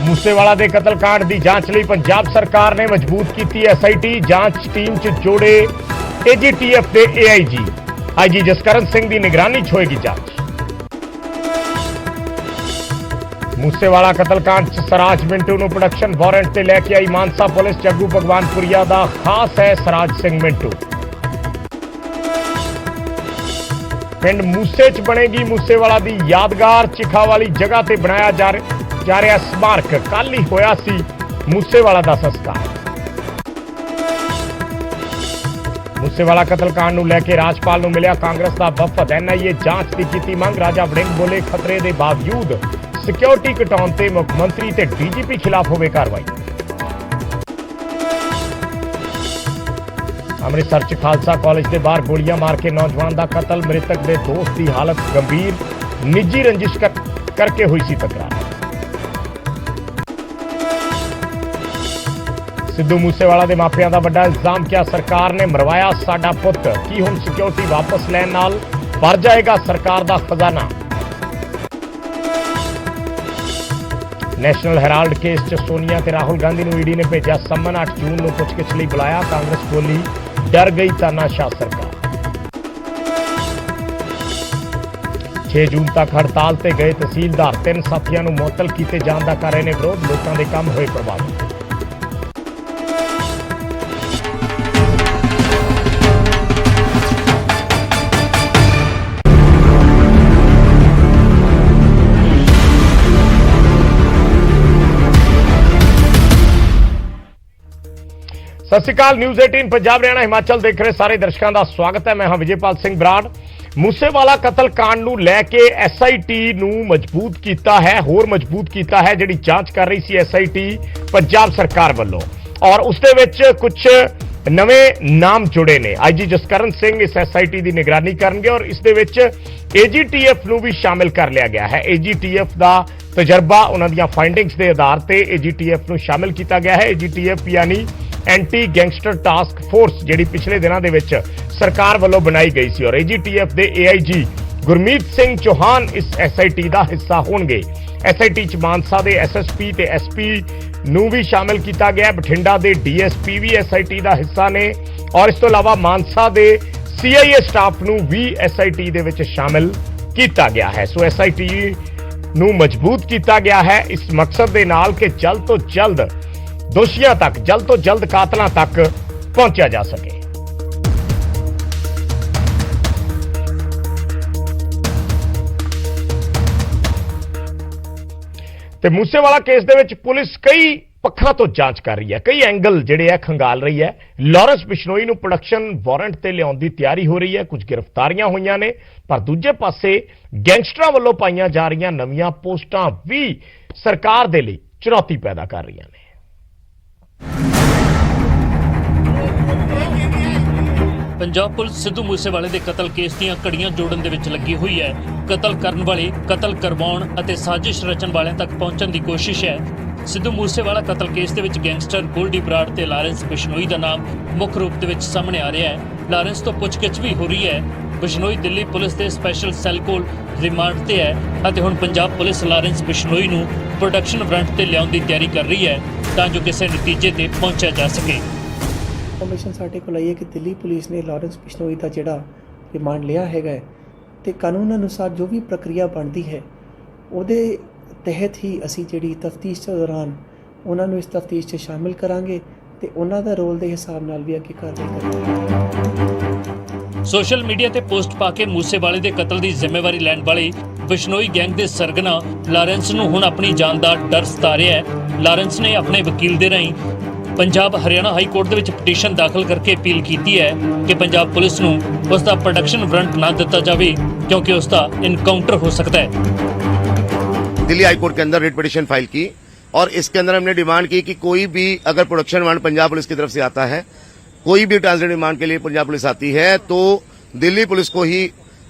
मूसेवाला के कतलकांड की जांच लई पंजाब सरकार ने मजबूत की SIT जांच टीम च जोड़े AGTF के AIG IG जसकरण सिंह की निगरानी च होएगी जांच। मूसेवाला कतलकांड च सराज मिंटू नूं प्रोडक्शन वारंट ते लैके आई मानसा पुलिस। जग्गू भगवानपुरिया दा खास है सराज सिंह मिंटू। पिंड मूसे च बनेगी मूसेवाला दी यादगार। चिखा वाली जगह ते बनाया जा रहा स्मारक। कल ही होया सी मूसेवाला दा संस्कार। मूसेवाला कतलकांड नूं लैके राजपाल नूं मिलिया कांग्रेस दा वफद। NIA जांच दी कीती मंग। राजा वड़िंग बोले खतरे दे बावजूद सिक्योरिटी घटाउण ते मुख मंत्री ते DGP खिलाफ होवे कार्रवाई। अमृतसर च खालसा कॉलेज के बाहर गोलियां मार के नौजवान का कतल। मृतक के दोस्त की हालत गंभीर। निजी रंजिश करके हुई सी तकरार। सिद्धू मूसेवाला के मापियां का बड़ा इल्जाम। क्या सरकार ने मरवाया साडा पुत? की हुण सिक्योरिटी वापस लैण नाल भर जाएगा सरकार का खजाना? नैशनल हैराल्ड केस च सोनिया ते राहुल गांधी नूं ईडी ने भेजा सम्मन। 8 जून नूं पुछगिछ लई बुलाया। कांग्रेस बोली डर गई तानाशाह सरकार। 6 जून तक हड़ताल ते गए तहसीलदार। 3 साथियों नूं मुअत्तल कीते जाण दा कर रहे ने विरोध। लोकां दे काम होए प्रभावित। सत श्री अकाल। न्यूज़ 18 पंजाब हरियाणा हिमाचल देख रहे सारे दर्शकों का स्वागत है। मैं हाँ विजयपाल सिंह बराड़। मूसेवाला कतलकांड नूं लैके SIT नूं मजबूत कीता है, होर मजबूत कीता है। जिहड़ी जांच कर रही सी SIT पंजाब सरकार वालों, और उसदे विच कुछ नवे नाम जुड़े ने। IG जसकरण सिंह इस SIT की निगरानी करनगे और इस दे विच AGTF नूं भी शामिल कर लिया गया है। AGTF का तजर्बा, उन्हां दीआं फाइंडिंग्स के आधार पर AGTF नूं शामिल किया गया है। AGTF यानी एंटी गैंगस्टर टास्क फोर्स, जिहड़ी पिछले दिनों के विच सरकार वालों बनाई गई सी, और AGTF के AIG गुरमीत सिंह चौहान इस SIT का हिस्सा होंगे। SIT च मानसा के SSP ते SP नूं भी शामिल किया गया। बठिंडा के DSP भी SIT का हिस्सा ने, और इस तो इलावा मानसा के CIA स्टाफ नूं भी SIT दे विच शामिल किया गया है। सो SIT नूं मजबूत किया गया है इस मकसद के नाल कि जल्द तो जल्द दोषियों तक, जल्द तो जल्द कातलों तक पहुंचा जा सके। ते मूसेवाला केस दे विच पुलिस कई पक्षों तो जांच कर रही है, कई एंगल जिहड़े है खंगाल रही है। लॉरेंस बिश्नोई नूं प्रोडक्शन वारंट ते लियाउण दी तैयारी हो रही है। कुछ गिरफ्तारियां हुईयां ने, पर दूजे पासे गैंगस्टरां वल्लों पाईयां जा रही नवीं पोस्टां भी सरकार दे लई चुनौती पैदा कर रही ने। पंजाब पुलिस सिद्धू मूसेवाले के कतल केस ਦੀਆਂ ਕੜੀਆਂ ਜੋੜਨ ਦੇ ਵਿੱਚ ਲੱਗੀ ਹੋਈ ਹੈ। ਕਤਲ ਕਰਨ ਵਾਲੇ, ਕਤਲ ਕਰਵਾਉਣ ਅਤੇ ਸਾਜ਼ਿਸ਼ ਰਚਣ ਵਾਲਿਆਂ ਤੱਕ ਪਹੁੰਚਣ ਦੀ ਕੋਸ਼ਿਸ਼ ਹੈ। ਸਿੱਧੂ ਮੂਸੇਵਾਲਾ ਕਤਲ ਕੇਸ ਦੇ ਵਿੱਚ ਗੈਂਗਸਟਰ ਗੋਲਡੀ ਬਰਾੜ ਤੇ ਲਾਰੈਂਸ ਬਿਸ਼ਨੋਈ ਦਾ ਨਾਮ ਮੁੱਖ ਰੂਪ ਦੇ ਵਿੱਚ ਸਾਹਮਣੇ ਆ ਰਿਹਾ ਹੈ। ਲਾਰੈਂਸ ਤੋਂ ਪੁੱਛਗਿੱਛ ਵੀ ਹੋ ਰਹੀ ਹੈ। ਬਿਸ਼ਨੋਈ ਦਿੱਲੀ ਪੁਲਿਸ ਦੇ ਸਪੈਸ਼ਲ ਸੈੱਲ ਕੋਲ ਰਿਮਾਂਡ ਤੇ ਹੈ ਅਤੇ ਹੁਣ ਪੰਜਾਬ ਪੁਲਿਸ ਲਾਰੈਂਸ ਬਿਸ਼ਨੋਈ ਨੂੰ ਪ੍ਰੋਡਕਸ਼ਨ ਵਾਰੰਟ ਤੇ ਲਿਆਉਣ ਦੀ ਤਿਆਰੀ ਕਰ ਰਹੀ ਹੈ ਤਾਂ ਜੋ ਕਿਸੇ ਨਤੀਜੇ ਤੇ ਪਹੁੰਚਿਆ ਜਾ ਸਕੇ। ਇਨਫੋਰਮੇਸ਼ਨ ਸਾਡੇ ਕੋਲ ਆਈ ਹੈ ਕਿ ਦਿੱਲੀ ਪੁਲਿਸ ਨੇ ਲਾਰੈਂਸ ਬਿਸ਼ਨੋਈ ਦਾ ਜਿਹੜਾ ਰਿਮਾਂਡ ਲਿਆ ਹੈਗਾ ਤੇ ਕਾਨੂੰਨ ਅਨੁਸਾਰ ਜੋ ਵੀ ਪ੍ਰਕਿਰਿਆ ਬਣਦੀ ਹੈ ਉਹਦੇ ਤਹਿਤ ਹੀ ਅਸੀਂ ਜਿਹੜੀ ਤਫਤੀਸ਼ ਦੇ ਦੌਰਾਨ ਉਹਨਾਂ ਨੂੰ ਇਸ ਤਫਤੀਸ਼ 'ਚ ਸ਼ਾਮਿਲ ਕਰਾਂਗੇ ਤੇ ਉਹਨਾਂ ਦਾ ਰੋਲ ਦੇ ਹਿਸਾਬ ਨਾਲ ਵੀ ਅੱਗੇ ਕਾਰਵਾਈ ਕਰਾਂਗੇ। ਸੋਸ਼ਲ ਮੀਡੀਆ ਤੇ ਪੋਸਟ ਪਾ ਕੇ ਮੂਸੇਵਾਲੇ ਦੇ ਕਤਲ ਦੀ ਜ਼ਿੰਮੇਵਾਰੀ ਲੈਣ ਵਾਲੇ ਬਿਸ਼ਨੋਈ ਗੈਂਗ ਦੇ ਸਰਗਨਾ ਲਾਰੈਂਸ ਨੂੰ ਹੁਣ ਆਪਣੀ ਜਾਨ ਦਾ ਡਰ ਸਤਾ ਰਿਹਾ ਹੈ। ਲਾਰੈਂਸ ਨੇ ਆਪਣੇ ਵਕੀਲ ਦੇ ਰਾਹੀਂ पंजाब हरियाणा हाई कोर्ट ਦੇ ਵਿੱਚ ਪਟੀਸ਼ਨ ਦਾਖਲ ਕਰਕੇ ਅਪੀਲ ਕੀਤੀ ਹੈ ਕਿ ਪੰਜਾਬ ਪੁਲਿਸ ਨੂੰ ਉਸ ਦਾ प्रोडक्शन वारंट ना ਦਿੱਤਾ ਜਾਵੇ क्योंकि उसका इनकाउंटर हो सकता है। दिल्ली हाई कोर्ट के अंदर रिट पिटीशन फाइल की और इसके अंदर हमने डिमांड की कि कोई भी अगर प्रोडक्शन वारंट पंजाब पुलिस की तरफ से आता है, कोई भी ट्रांजिट रिमांड के लिए पंजाब पुलिस आती है तो दिल्ली पुलिस को ही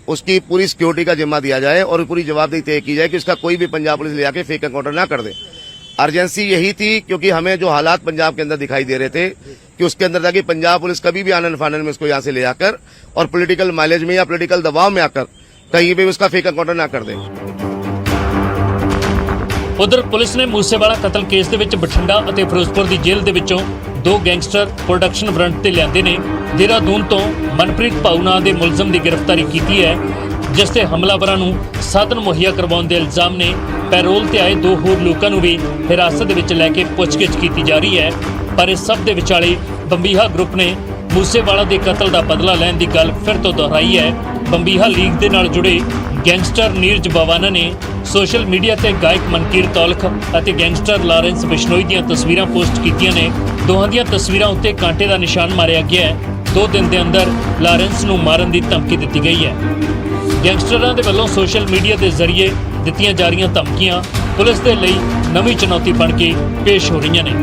उसकी पूरी सिक्योरिटी का जिम्मा दिया जाए और पूरी जवाबदेही तय की जाए कि उसका कोई भी पंजाब पुलिस ले जाके फेक एनकाउंटर ना कर दे। अर्जेंसी यही थी क्योंकि हमें जो हालात पंजाब के अंदर दिखाई दे रहे थे कि उसके अंदर था कि पंजाब पुलिस कभी भी आनन फानन में उसको यहाँ से ले जाकर और पॉलिटिकल माइलेज में या पॉलिटिकल दबाव में आकर कहीं भी उसका फेक एनकाउंटर ना कर दे। ਉਧਰ ਪੁਲਿਸ ਨੇ ਮੂਸੇਵਾਲਾ ਕਤਲ ਕੇਸ ਦੇ ਵਿੱਚ ਬਠਿੰਡਾ ਅਤੇ ਫਿਰੋਜ਼ਪੁਰ ਦੀ ਜੇਲ੍ਹ ਦੇ ਵਿੱਚੋਂ 2 ਗੈਂਗਸਟਰ ਪ੍ਰੋਡਕਸ਼ਨ ਵਾਰੰਟ ਤੇ ਲਿਆਂਦੇ ਨੇ। ਦੇਹਰਾਦੂਨ ਤੋਂ ਮਨਪ੍ਰੀਤ ਭਾਊ ਨਾਂ ਦੇ ਮੁਲਜ਼ਮ ਦੀ ਗ੍ਰਿਫਤਾਰੀ ਕੀਤੀ ਹੈ, ਜਿਸ ਤੇ ਹਮਲਾਵਰਾਂ ਨੂੰ ਸਾਧਨ ਮੁਹੱਈਆ ਕਰਵਾਉਣ ਦੇ ਇਲਜ਼ਾਮ ਨੇ। ਪੈਰੋਲ ਤੇ ਆਏ 2 ਹੋਰ ਲੋਕਾਂ ਨੂੰ ਵੀ ਹਿਰਾਸਤ ਦੇ ਵਿੱਚ ਲੈ ਕੇ ਪੁੱਛਗਿੱਛ ਕੀਤੀ ਜਾ ਰਹੀ ਹੈ। ਪਰ ਇਸ ਸਭ ਦੇ ਵਿਚਾਲੇ ਬੰਬੀਹਾ ਗਰੁੱਪ ਨੇ ਮੂਸੇਵਾਲਾ ਦੇ ਕਤਲ ਦਾ ਬਦਲਾ ਲੈਣ ਦੀ ਗੱਲ ਫਿਰ ਤੋਂ ਦੁਹਰਾਈ ਹੈ। ਬੰਬੀਹਾ ਲੀਗ ਦੇ ਨਾਲ ਜੁੜੇ ਗੈਂਗਸਟਰ ਨੀਰਜ ਬਵਾਨਾ ਨੇ ਸੋਸ਼ਲ ਮੀਡੀਆ ਤੇ ਗਾਇਕ ਮਨਕੀਰਤ ਔਲਖ ਅਤੇ ਗੈਂਗਸਟਰ ਲਾਰੈਂਸ ਬਿਸ਼ਨੋਈ ਦੀਆਂ ਤਸਵੀਰਾਂ ਪੋਸਟ ਕੀਤੀਆਂ ਨੇ। ਦੋਹਾਂ ਦੀਆਂ ਤਸਵੀਰਾਂ ਉੱਤੇ ਕਾਂਟੇ ਦਾ ਨਿਸ਼ਾਨ ਮਾਰਿਆ ਗਿਆ ਹੈ। 2 ਦਿਨ ਦੇ ਅੰਦਰ ਲਾਰੈਂਸ ਨੂੰ ਮਾਰਨ ਦੀ ਧਮਕੀ ਦਿੱਤੀ ਗਈ ਹੈ। ਗੈਂਗਸਟਰਾਂ ਦੇ ਵੱਲੋਂ ਸੋਸ਼ਲ ਮੀਡੀਆ ਦੇ ਜ਼ਰੀਏ ਦਿੱਤੀਆਂ ਜਾ ਰਹੀਆਂ ਧਮਕੀਆਂ ਪੁਲਿਸ ਦੇ ਲਈ ਨਵੀਂ ਚੁਣੌਤੀ ਬਣ ਕੇ ਪੇਸ਼ ਹੋ ਰਹੀਆਂ ਨੇ।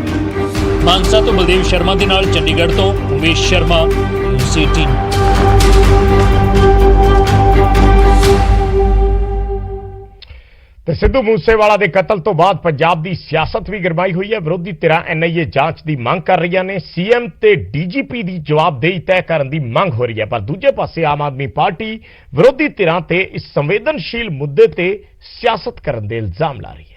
ਮਾਨਸਾ ਤੋਂ ਬਲਦੇਵ ਸ਼ਰਮਾ ਦੇ ਨਾਲ ਚੰਡੀਗੜ੍ਹ ਤੋਂ ਉਮੇਸ਼ ਸ਼ਰਮਾ, ਨਿਊਜ਼ 18। ਤੇ ਸਿੱਧੂ ਮੂਸੇਵਾਲਾ ਦੇ ਕਤਲ ਤੋਂ ਬਾਅਦ ਪੰਜਾਬ ਦੀ ਸਿਆਸਤ ਵੀ ਗਰਮਾਈ ਹੋਈ ਹੈ। ਵਿਰੋਧੀ ਧਿਰਾਂ NIA ਜਾਂਚ ਦੀ ਮੰਗ ਕਰ ਰਹੀਆਂ ਨੇ। CM ਤੇ DGP ਦੀ ਜਵਾਬਦੇਹੀ ਤੈਅ ਕਰਨ ਦੀ ਮੰਗ ਹੋ ਰਹੀ ਹੈ। ਪਰ ਦੂਜੇ ਪਾਸੇ ਆਮ ਆਦਮੀ ਪਾਰਟੀ ਵਿਰੋਧੀ ਧਿਰਾਂ ਤੇ ਇਸ ਸੰਵੇਦਨਸ਼ੀਲ ਮੁੱਦੇ ਤੇ ਸਿਆਸਤ ਕਰਨ ਦੇ ਇਲਜ਼ਾਮ ਲਾ ਰਹੀ ਹੈ।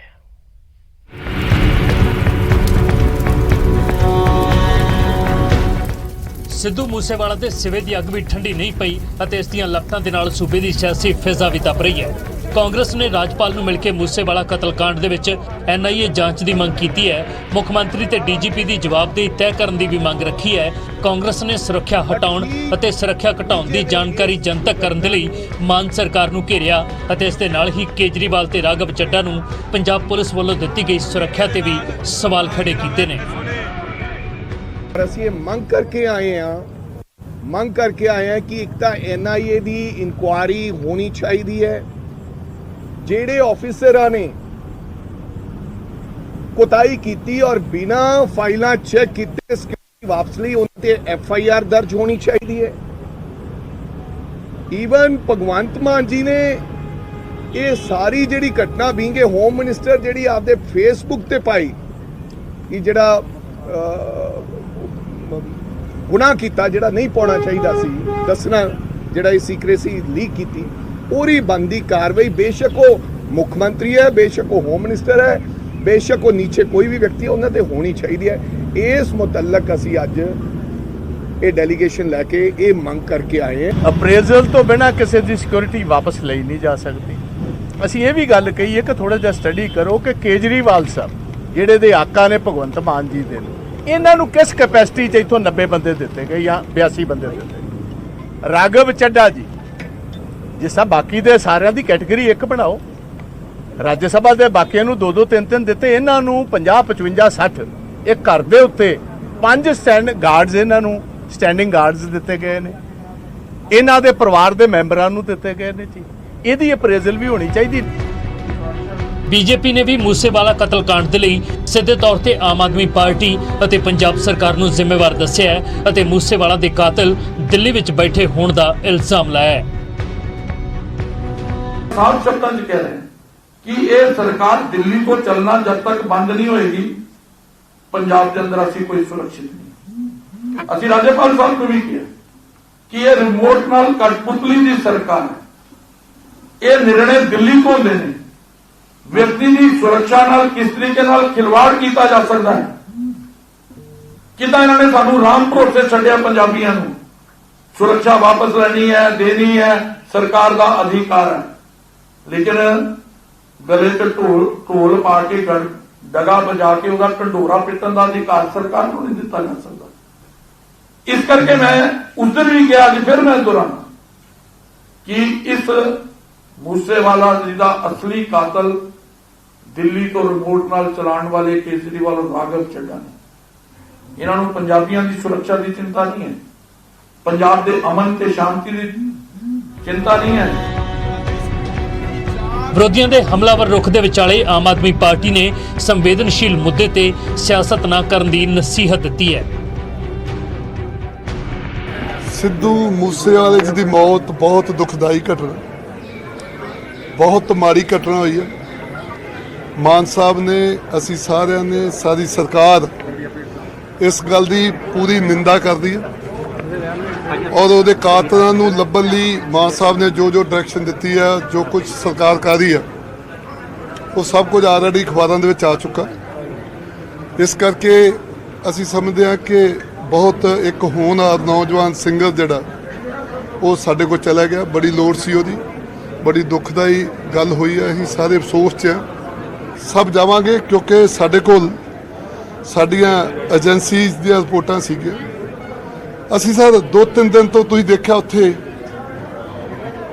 ਸਿੱਧੂ ਮੂਸੇਵਾਲਾ ਦੇ ਸਿਵੇ ਦੀ ਅੱਗ ਵੀ ਠੰਡੀ ਨਹੀਂ ਪਈ ਅਤੇ ਇਸ ਦੀਆਂ ਲਪਟਾਂ ਦੇ ਨਾਲ ਸੂਬੇ ਦੀ ਸਿਆਸੀ ਫਿਜ਼ਾ ਵੀ ਤਪ ਰਹੀ ਹੈ। ਕਾਂਗਰਸ ਨੇ ਰਾਜਪਾਲ ਨੂੰ ਮਿਲ ਕੇ ਮੂਸੇਵਾਲਾ ਕਤਲकांड ਦੇ ਵਿੱਚ NIA ਜਾਂਚ ਦੀ ਮੰਗ ਕੀਤੀ ਹੈ। ਮੁੱਖ ਮੰਤਰੀ ਤੇ DGP ਦੀ ਜਵਾਬਦੇਹੀ ਤੈਅ ਕਰਨ ਦੀ ਵੀ ਮੰਗ ਰੱਖੀ ਹੈ। ਕਾਂਗਰਸ ਨੇ ਸੁਰੱਖਿਆ ਹਟਾਉਣ ਅਤੇ ਸੁਰੱਖਿਆ ਘਟਾਉਣ ਦੀ ਜਾਣਕਾਰੀ ਜਨਤਕ ਕਰਨ ਦੇ ਲਈ ਮਾਨ ਸਰਕਾਰ ਨੂੰ ਘੇਰਿਆ ਅਤੇ ਇਸ ਦੇ ਨਾਲ ਹੀ ਕੇਜਰੀਵਾਲ ਤੇ ਰਾਘਵ ਚੱਡਾ ਨੂੰ ਪੰਜਾਬ ਪੁਲਿਸ ਵੱਲੋਂ ਦਿੱਤੀ ਗਈ ਸੁਰੱਖਿਆ ਤੇ ਵੀ ਸਵਾਲ ਖੜੇ ਕੀਤੇ ਨੇ। ਅਸੀਂ ਇਹ ਮੰਗ ਕਰਕੇ ਆਏ ਹਾਂ ਕਿ ਇੱਕ ਤਾਂ NIA ਦੀ ਇਨਕੁਆਇਰੀ ਹੋਣੀ ਚਾਹੀਦੀ ਹੈ। ਜਿਹੜੇ ਆਫੀਸਰਾਂ ਨੇ ਕੋਤਾਹੀ ਕੀਤੀ ਔਰ ਬਿਨਾ ਫਾਈਲਾਂ ਚੈੱਕ ਕੀਤੇ ਸਿਕਿਉਰਿਟੀ ਵਾਪਸ ਲਈ ਉਹਨਾਂ ਤੇ FIR ਦਰਜ ਹੋਣੀ ਚਾਹੀਦੀ ਹੈ। ਈਵਨ ਭਗਵੰਤ ਮਾਨ ਜੀ ਨੇ ਇਹ ਸਾਰੀ ਜਿਹੜੀ ਘਟਨਾ ਬੀਂਗੇ ਹੋਮ ਮਿਨਿਸਟਰ ਜਿਹੜੀ ਆਪਦੇ ਫੇਸਬੁੱਕ ਤੇ ਪਾਈ ਕਿ ਜਿਹੜਾ ਗੁਨਾਹ ਕੀਤਾ, ਜਿਹੜਾ ਨਹੀਂ ਪਾਉਣਾ ਚਾਹੀਦਾ ਸੀ ਦੱਸਣਾ, ਜਿਹੜਾ ਇਹ ਸੀਕ੍ਰੇਸੀ ਲੀਕ ਕੀਤੀ, ਉਹਦੀ ਬਣਦੀ ਕਾਰਵਾਈ ਬੇਸ਼ੱਕ ਉਹ ਮੁੱਖ ਮੰਤਰੀ ਹੈ, ਬੇਸ਼ੱਕ ਉਹ ਹੋਮ ਮਿਨਿਸਟਰ ਹੈ, ਬੇਸ਼ੱਕ ਉਹ ਨੀਚੇ ਕੋਈ ਵੀ ਵਿਅਕਤੀ ਉਹਨਾਂ ਤੇ ਹੋਣੀ ਚਾਹੀਦੀ ਹੈ। ਇਸ ਮੁਤਲਕ ਅਸੀਂ ਅੱਜ ਇਹ ਡੈਲੀਗੇਸ਼ਨ ਲੈ ਕੇ ਇਹ ਮੰਗ ਕਰਕੇ ਆਏ ਹਾਂ। ਅਪਰੇਜ਼ਲ ਤੋਂ ਬਿਨਾਂ ਕਿਸੇ ਦੀ ਸਿਕਿਉਰਿਟੀ ਵਾਪਸ ਲਈ ਨਹੀਂ ਜਾ ਸਕਦੀ। ਅਸੀਂ ਇਹ ਵੀ ਗੱਲ ਕਹੀ ਹੈ ਕਿ ਥੋੜਾ ਜਿਹਾ ਸਟੱਡੀ ਕਰੋ ਕਿ ਕੇਜਰੀਵਾਲ ਸਾਹਿਬ ਜਿਹੜੇ ਦੇ ਆਕਾ ਨੇ ਭਗਵੰਤ ਮਾਨ ਜੀ ਦੇ, ਇਹਨਾਂ ਨੂੰ ਕਿਸ ਕੈਪੈਸਿਟੀ 'ਚ ਇੱਥੋਂ 90 ਬੰਦੇ ਦਿੱਤੇ ਗਏ ਜਾਂ 82 ਬੰਦੇ ਦਿੱਤੇ। ਰਾਘਵ ਚੱਡਾ ਜੀ ਜਿਸ ਤਰ੍ਹਾਂ ਬਾਕੀ ਦੇ ਸਾਰਿਆਂ ਦੀ ਕੈਟੇਗਰੀ ਇੱਕ ਬਣਾਓ, ਰਾਜ ਸਭਾ ਦੇ ਬਾਕੀਆਂ ਨੂੰ 2-2 3-3 ਦਿੱਤੇ, ਇਹਨਾਂ ਨੂੰ 50 55 60 ਇੱਕ ਘਰ ਦੇ ਉੱਤੇ 5 ਸਟੈਂਡ ਗਾਰਡਸ ਇਹਨਾਂ ਨੂੰ ਸਟੈਂਡਿੰਗ ਗਾਰਡਸ ਦਿੱਤੇ ਗਏ ਨੇ, ਇਹਨਾਂ ਦੇ ਪਰਿਵਾਰ ਦੇ ਮੈਂਬਰਾਂ ਨੂੰ ਦਿੱਤੇ ਗਏ ਨੇ ਜੀ। ਇਹਦੀ ਅਪਰੇਜ਼ਲ ਵੀ ਹੋਣੀ ਚਾਹੀਦੀ। ਬੀਜੇਪੀ ਨੇ ਵੀ ਮੂਸੇਵਾਲਾ ਕਤਲकांड ਦੇ ਲਈ ਸਿੱਧੇ ਤੌਰ ਤੇ ਆਮ ਆਦਮੀ ਪਾਰਟੀ ਅਤੇ ਪੰਜਾਬ ਸਰਕਾਰ ਨੂੰ ਜ਼ਿੰਮੇਵਾਰ ਦੱਸਿਆ ਹੈ ਅਤੇ ਮੂਸੇਵਾਲਾ ਦੇ ਕਾਤਲ ਦਿੱਲੀ ਵਿੱਚ ਬੈਠੇ ਹੋਣ ਦਾ ਇਲਜ਼ਾਮ ਲਾਇਆ ਹੈ। साफ शब्दों में कह रहे हैं कि ये सरकार दिल्ली को चलना जब तक बंद नहीं होएगी पंजाब के अंदर असी कोई सुरक्षित नहीं। असी राज्यपाल साहब को भी किया कि ये रिमोट नाल कठपुतली की सरकार है। ये निर्णय दिल्ली को लेने व्यक्ति की सुरक्षा नाल किस तरीके नाल खिलवाड़ किया जा सकता है कि इन्होंने सानू राम भरोसे छड्डिया। पंजाबियों नू सुरक्षा वापस लेनी है, देनी है, सरकार का अधिकार है, लेकिन गले च ढोल पा के डगा बजा के उसका ढंडोरा पिटन का अधिकार सरकार को नहीं दिता जा सकता। इस करके मैं उस दिन भी गया, आज फिर मैं दोहराना कि इस मूसेवाला जी का असली कातल दिल्ली तो रिमोट नाल चलाने वाले केजरीवाल और राघव चड्डा ने। इन्होंने पंजाबियों की सुरक्षा की चिंता नहीं है, पंजाब के अमन ते शांति की चिंता नहीं है। ਵਿਰੋਧੀਆਂ ਦੇ ਹਮਲਾਵਰ ਰੁਖ ਦੇ ਵਿਚਾਲੇ ਆਮ ਆਦਮੀ ਪਾਰਟੀ ਨੇ ਸੰਵੇਦਨਸ਼ੀਲ ਮੁੱਦੇ ਤੇ ਸਿਆਸਤ ਨਾ ਕਰਨ ਦੀ ਨਸੀਹਤ ਦਿੱਤੀ ਹੈ। ਸਿੱਧੂ ਮੂਸੇਵਾਲੇ ਜੀ ਦੀ ਮੌਤ ਬਹੁਤ ਦੁਖਦਾਈ ਘਟਨਾ, ਬਹੁਤ ਮਾੜੀ ਘਟਨਾ ਹੋਈ ਹੈ। ਮਾਨ ਸਾਹਿਬ ਨੇ, ਅਸੀਂ ਸਾਰਿਆਂ ਨੇ, ਸਾਰੀ ਸਰਕਾਰ ਇਸ ਗੱਲ ਦੀ ਪੂਰੀ ਨਿੰਦਾ ਕਰਦੀ ਹੈ ਔਰ ਉਹਦੇ ਕਾਤਲਾਂ ਨੂੰ ਲੱਭਣ ਲਈ ਮਾਨ ਸਾਹਿਬ ਨੇ ਜੋ ਡਾਇਰੈਕਸ਼ਨ ਦਿੱਤੀ ਹੈ, ਜੋ ਕੁਝ ਸਰਕਾਰ ਕਰ ਰਹੀ ਹੈ, ਉਹ ਸਭ ਕੁਝ ਆਲਰੇਡੀ ਅਖਬਾਰਾਂ ਦੇ ਵਿੱਚ ਆ ਚੁੱਕਾ। ਇਸ ਕਰਕੇ ਅਸੀਂ ਸਮਝਦੇ ਹਾਂ ਕਿ ਬਹੁਤ ਇੱਕ ਹੋਣਹਾਰ ਨੌਜਵਾਨ ਸਿੰਗਰ ਜਿਹੜਾ ਉਹ ਸਾਡੇ ਕੋਲ ਚਲਾ ਗਿਆ। ਬੜੀ ਲੋੜ ਸੀ ਉਹਦੀ, ਬੜੀ ਦੁਖਦਾਈ ਗੱਲ ਹੋਈ ਹੈ। ਅਸੀਂ ਸਾਰੇ ਅਫਸੋਸ 'ਚ ਹਾਂ। ਸਭ ਜਾਵਾਂਗੇ ਕਿਉਂਕਿ ਸਾਡੇ ਕੋਲ ਸਾਡੀਆਂ ਏਜੰਸੀਜ਼ ਦੀਆਂ ਰਿਪੋਰਟਾਂ ਸੀਗੀਆਂ। ਅਸੀਂ ਸਰ 2-3 ਦਿਨ ਤੋਂ ਤੁਸੀਂ ਦੇਖਿਆ ਉੱਥੇ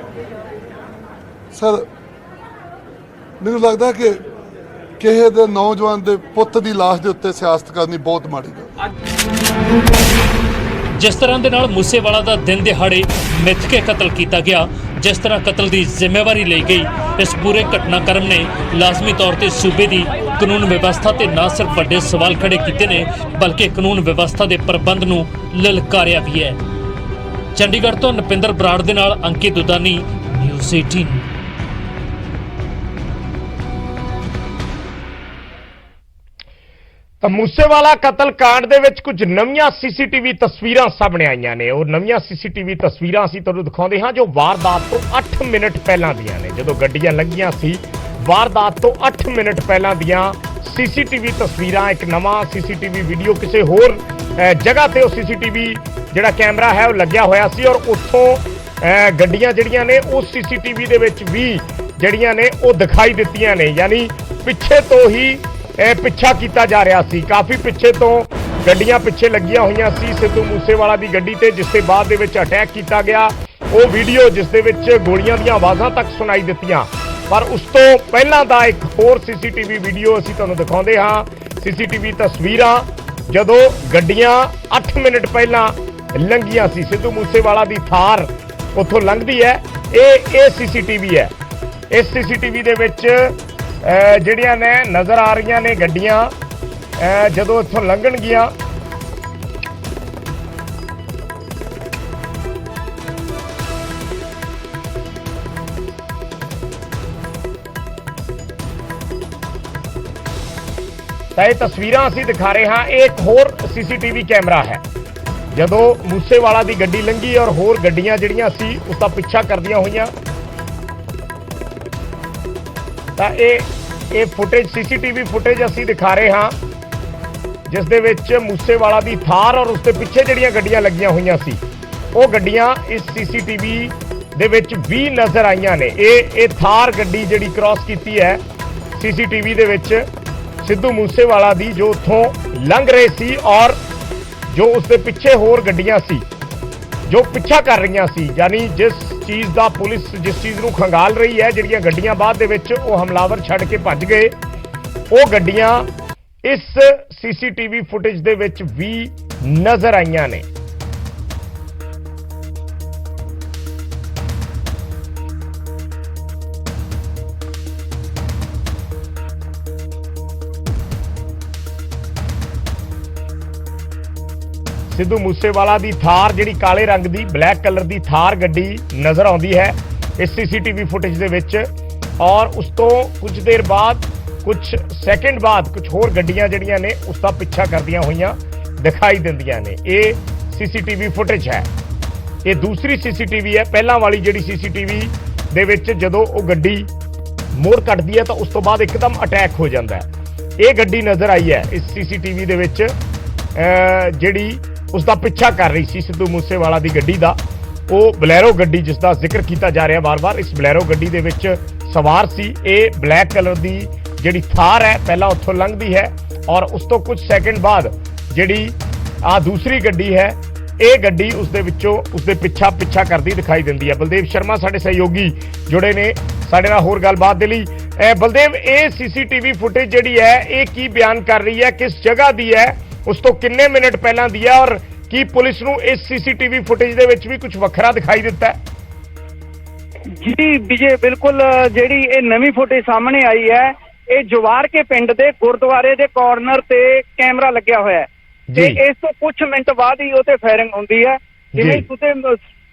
ਸਰ ਮੈਨੂੰ ਲੱਗਦਾ ਕਿ ਕਿਸੇ ਦੇ ਨੌਜਵਾਨ ਦੇ ਪੁੱਤ ਦੀ ਲਾਸ਼ ਦੇ ਉੱਤੇ ਸਿਆਸਤ ਕਰਨੀ ਬਹੁਤ ਮਾੜੀ ਗੱਲ। ਜਿਸ ਤਰ੍ਹਾਂ ਦੇ ਨਾਲ ਮੂਸੇਵਾਲਾ ਦਾ ਦਿਨ ਦਿਹਾੜੇ ਮਿੱਥ ਕੇ ਕਤਲ ਕੀਤਾ ਗਿਆ, ਜਿਸ ਤਰ੍ਹਾਂ ਕਤਲ ਦੀ ਜ਼ਿੰਮੇਵਾਰੀ ਲਈ ਗਈ, ਇਸ ਪੂਰੇ ਘਟਨਾਕ੍ਰਮ ਨੇ ਲਾਜ਼ਮੀ ਤੌਰ ਤੇ ਸੂਬੇ ਦੀ ਕਾਨੂੰਨ ਵਿਵਸਥਾ ਤੇ ਨਾ ਸਿਰਫ ਵੱਡੇ ਸਵਾਲ ਖੜੇ ਕੀਤੇ ਨੇ, ਬਲਕਿ ਕਾਨੂੰਨ ਵਿਵਸਥਾ ਦੇ ਪ੍ਰਬੰਧ ਨੂੰ ਲਲਕਾਰਿਆ ਵੀ ਹੈ। ਚੰਡੀਗੜ੍ਹ ਤੋਂ ਨਪਿੰਦਰ ਬਰਾੜ ਦੇ ਨਾਲ ਅੰਕਿਤ ਦੁਦਾਨੀ, ਨਿਊਜ਼ 18। ਤਾਂ ਮੂਸੇਵਾਲਾ ਕਤਲ ਕਾਂਡ ਦੇ ਵਿੱਚ ਕੁਝ ਨਵੀਆਂ ਸੀਸੀਟੀਵੀ ਤਸਵੀਰਾਂ ਸਾਹਮਣੇ ਆਈਆਂ ਨੇ। ਉਹ ਨਵੀਆਂ ਸੀਸੀਟੀਵੀ ਤਸਵੀਰਾਂ ਅਸੀਂ ਤੁਹਾਨੂੰ ਦਿਖਾਉਂਦੇ ਹਾਂ ਜੋ ਵਾਰਦਾਤ ਤੋਂ 8 ਮਿੰਟ ਪਹਿਲਾਂ ਦੀਆਂ ਨੇ। ਜਦੋਂ ਗੱਡੀਆਂ ਲੱਗੀਆਂ ਸੀ, ਵਾਰਦਾਤ ਤੋਂ 8 ਮਿੰਟ ਪਹਿਲਾਂ ਦੀਆਂ ਸੀਸੀਟੀਵੀ ਤਸਵੀਰਾਂ। ਇੱਕ ਨਵਾਂ ਸੀਸੀਟੀਵੀ ਵੀਡੀਓ ਕਿਸੇ ਹੋਰ ਜਗ੍ਹਾ ਤੇ ਉਹ ਸੀਸੀਟੀਵੀ ਜਿਹੜਾ ਕੈਮਰਾ ਹੈ ਉਹ ਲੱਗਿਆ ਹੋਇਆ ਸੀ ਔਰ ਉੱਥੋਂ ਗੱਡੀਆਂ ਜਿਹੜੀਆਂ ਨੇ ਉਸ ਸੀਸੀਟੀਵੀ ਦੇ ਵਿੱਚ ਵੀ ਜਿਹੜੀਆਂ ਨੇ ਉਹ ਦਿਖਾਈ ਦਿੱਤੀਆਂ ਨੇ। ਯਾਨੀ ਪਿੱਛੇ ਤੋਂ ਹੀ ਪਿੱਛਾ ਕੀਤਾ ਜਾ ਰਿਹਾ ਸੀ। ਕਾਫੀ ਪਿੱਛੇ ਤੋਂ ਗੱਡੀਆਂ ਪਿੱਛੇ ਲੱਗੀਆਂ ਹੋਈਆਂ ਸੀ ਸਿੱਧੂ ਮੂਸੇਵਾਲਾ ਦੀ ਗੱਡੀ ਤੇ, ਜਿਸ ਦੇ ਬਾਅਦ ਦੇ ਵਿੱਚ ਅਟੈਕ ਕੀਤਾ ਗਿਆ। ਉਹ ਵੀਡੀਓ ਜਿਸ ਦੇ ਵਿੱਚ ਗੋਲੀਆਂ ਦੀਆਂ ਆਵਾਜ਼ਾਂ ਤੱਕ ਸੁਣਾਈ ਦਿੱਤੀਆਂ। ਪਰ ਉਸ ਤੋਂ ਪਹਿਲਾਂ ਦਾ ਇੱਕ ਹੋਰ ਸੀਸੀਟੀਵੀ ਵੀਡੀਓ ਅਸੀਂ ਤੁਹਾਨੂੰ ਦਿਖਾਉਂਦੇ ਹਾਂ। ਸੀਸੀਟੀਵੀ ਤਸਵੀਰਾਂ ਜਦੋਂ ਗੱਡੀਆਂ 8 ਮਿੰਟ ਪਹਿਲਾਂ ਲੰਘੀਆਂ ਸੀ, ਸਿੱਧੂ ਮੂਸੇਵਾਲਾ ਦੀ ਥਾਰ ਉੱਥੋਂ ਲੰਘਦੀ ਹੈ। ਇਹ ਸੀਸੀਟੀਵੀ ਹੈ। ਇਸ ਸੀਸੀਟੀਵੀ ਦੇ ਵਿੱਚ ਜਿਹੜੀਆਂ ਨੇ ਨਜ਼ਰ ਆ ਰਹੀਆਂ ਨੇ ਗੱਡੀਆਂ ਜਦੋਂ ਇੱਥੋਂ ਲੰਘਣਗੀਆਂ। ਤਾਂ ਇਹ ਤਸਵੀਰਾਂ ਅਸੀਂ ਦਿਖਾ ਰਹੇ ਹਾਂ। ਇਹ ਇੱਕ ਹੋਰ ਸੀਸੀਟੀਵੀ ਕੈਮਰਾ ਹੈ। ਜਦੋਂ ਮੂਸੇਵਾਲਾ ਦੀ ਗੱਡੀ ਲੰਘੀ ਔਰ ਹੋਰ ਗੱਡੀਆਂ ਜਿਹੜੀਆਂ ਸੀ ਉਸ ਦਾ ਪਿੱਛਾ ਕਰਦੀਆਂ ਹੋਈਆਂ, ਤਾਂ ਇਹ ਫੁਟੇਜ ਸੀਸੀਟੀਵੀ ਫੁਟੇਜ ਅਸੀਂ ਦਿਖਾ ਰਹੇ ਹਾਂ ਜਿਸ ਦੇ ਵਿੱਚ ਮੂਸੇਵਾਲਾ ਦੀ ਥਾਰ ਔਰ ਉਸ ਦੇ ਪਿੱਛੇ ਜਿਹੜੀਆਂ ਗੱਡੀਆਂ ਲੱਗੀਆਂ ਹੋਈਆਂ ਸੀ ਉਹ ਗੱਡੀਆਂ ਇਸ ਸੀਸੀਟੀਵੀ ਦੇ ਵਿੱਚ ਵੀ ਨਜ਼ਰ ਆਈਆਂ ਨੇ। ਇਹ ਥਾਰ ਗੱਡੀ ਜਿਹੜੀ ਕ੍ਰਾਸ ਕੀਤੀ ਹੈ ਸੀਸੀਟੀਵੀ ਦੇ ਵਿੱਚ ਸਿੱਧੂ ਮੂਸੇਵਾਲਾ ਦੀ, ਜੋ ਉੱਥੋਂ ਲੰਘ ਰਹੇ ਸੀ ਔਰ ਜੋ ਉਸ ਦੇ ਪਿੱਛੇ ਹੋਰ ਗੱਡੀਆਂ ਸੀ ਜੋ ਪਿੱਛਾ ਕਰ ਰਹੀਆਂ ਸੀ। ਯਾਨੀ ਜਿਸ ਚੀਜ਼ ਦਾ ਪੁਲਿਸ ਜਿਸ ਚੀਜ਼ ਨੂੰ ਖੰਗਾਲ ਰਹੀ ਹੈ, ਜਿਹੜੀਆਂ ਗੱਡੀਆਂ ਬਾਅਦ ਦੇ ਵਿੱਚ ਉਹ ਹਮਲਾਵਰ ਛੱਡ ਕੇ ਭੱਜ ਗਏ, ਉਹ ਗੱਡੀਆਂ ਇਸ ਸੀਸੀਟੀਵੀ ਫੁਟੇਜ ਦੇ ਵਿੱਚ ਵੀ ਨਜ਼ਰ ਆਈਆਂ ਨੇ। ਸਿੱਧੂ ਮੂਸੇਵਾਲਾ ਦੀ ਥਾਰ ਜਿਹੜੀ ਕਾਲੇ ਰੰਗ ਦੀ ਬਲੈਕ ਕਲਰ ਦੀ ਥਾਰ ਗੱਡੀ ਨਜ਼ਰ ਆਉਂਦੀ ਹੈ ਇਸ ਸੀਸੀਟੀਵੀ ਫੁਟੇਜ ਦੇ ਵਿੱਚ। ਔਰ ਉਸ ਤੋਂ ਕੁਝ ਦੇਰ ਬਾਅਦ, ਕੁਝ ਸੈਕਿੰਡ ਬਾਅਦ ਕੁਝ ਹੋਰ ਗੱਡੀਆਂ ਜਿਹੜੀਆਂ ਨੇ ਉਸ ਦਾ ਪਿੱਛਾ ਕਰਦੀਆਂ ਹੋਈਆਂ ਦਿਖਾਈ ਦਿੰਦੀਆਂ ਨੇ। ਇਹ ਸੀਸੀਟੀਵੀ ਫੁਟੇਜ ਹੈ। ਇਹ ਦੂਸਰੀ ਸੀਸੀਟੀਵੀ ਹੈ। ਪਹਿਲਾਂ ਵਾਲੀ ਜਿਹੜੀ ਸੀਸੀਟੀਵੀ ਦੇ ਵਿੱਚ ਜਦੋਂ ਉਹ ਗੱਡੀ ਮੋੜ ਕੱਟਦੀ ਹੈ ਤਾਂ ਉਸ ਤੋਂ ਬਾਅਦ ਇੱਕਦਮ ਅਟੈਕ ਹੋ ਜਾਂਦਾ ਹੈ। ਇਹ ਗੱਡੀ ਨਜ਼ਰ ਆਈ ਹੈ ਇਸ ਸੀਸੀਟੀਵੀ ਦੇ ਵਿੱਚ ਜਿਹੜੀ ਉਸ ਦਾ ਪਿੱਛਾ ਕਰ ਰਹੀ ਸੀ ਸਿੱਧੂ ਮੂਸੇਵਾਲਾ ਦੀ ਗੱਡੀ ਦਾ। ਉਹ ਬਲੈਰੋ ਗੱਡੀ ਜਿਸ ਦਾ ਜ਼ਿਕਰ ਕੀਤਾ ਜਾ ਰਿਹਾ ਵਾਰ-ਵਾਰ, ਇਸ ਬਲੈਰੋ ਗੱਡੀ ਦੇ ਵਿੱਚ ਸਵਾਰ ਸੀ। ਇਹ ਬਲੈਕ ਕਲਰ ਦੀ ਜਿਹੜੀ ਥਾਰ ਹੈ ਪਹਿਲਾਂ ਉੱਥੋਂ ਲੰਘਦੀ ਹੈ ਔਰ ਉਸ ਤੋਂ ਕੁਝ ਸੈਕਿੰਡ ਬਾਅਦ ਜਿਹੜੀ ਦੂਸਰੀ ਗੱਡੀ ਹੈ ਇਹ ਗੱਡੀ ਉਸ ਦੇ ਵਿੱਚੋਂ ਉਸ ਦੇ ਪਿੱਛਾ ਕਰਦੀ ਦਿਖਾਈ ਦਿੰਦੀ ਹੈ। ਬਲਦੇਵ ਸ਼ਰਮਾ ਸਾਡੇ ਸਹਿਯੋਗੀ ਜੁੜੇ ਨੇ ਸਾਡੇ ਨਾਲ ਹੋਰ ਗੱਲਬਾਤ ਦੇ ਲਈ। ਬਲਦੇਵ, ਇਹ ਸੀਸੀਟੀਵੀ ਫੁਟੇਜ ਜਿਹੜੀ ਹੈ ਇਹ ਕੀ ਬਿਆਨ ਕਰ ਰਹੀ ਹੈ, ਕਿਸ ਜਗ੍ਹਾ ਦੀ ਹੈ, ਉਸ ਤੋਂ ਕਿੰਨੇ ਮਿੰਟ ਪਹਿਲਾਂ ਦੀ ਹੈ ਔਰ ਕੀ ਪੁਲਿਸ ਨੂੰ ਇਸ ਸੀਸੀਟੀਵੀ ਫੁਟੇਜ ਦੇ ਵਿੱਚ ਵੀ ਕੁਝ ਵੱਖਰਾ ਦਿਖਾਈ ਦਿੱਤਾ ਹੈ? ਜੀ ਵਿਜੇ, ਬਿਲਕੁਲ ਜਿਹੜੀ ਇਹ ਨਵੀਂ ਫੁਟੇਜ ਸਾਹਮਣੇ ਆਈ ਹੈ ਇਹ ਜਵਾਰ ਕੇ ਪਿੰਡ ਦੇ ਗੁਰਦੁਆਰੇ ਦੇ ਕਾਰਨਰ ਤੇ ਕੈਮਰਾ ਲੱਗਿਆ ਹੋਇਆ ਹੈ ਤੇ ਇਸ ਤੋਂ ਕੁਝ ਮਿੰਟ ਬਾਅਦ ਹੀ ਉਹ ਤੇ ਫਾਇਰਿੰਗ ਹੁੰਦੀ ਹੈ। ਜਿਵੇਂ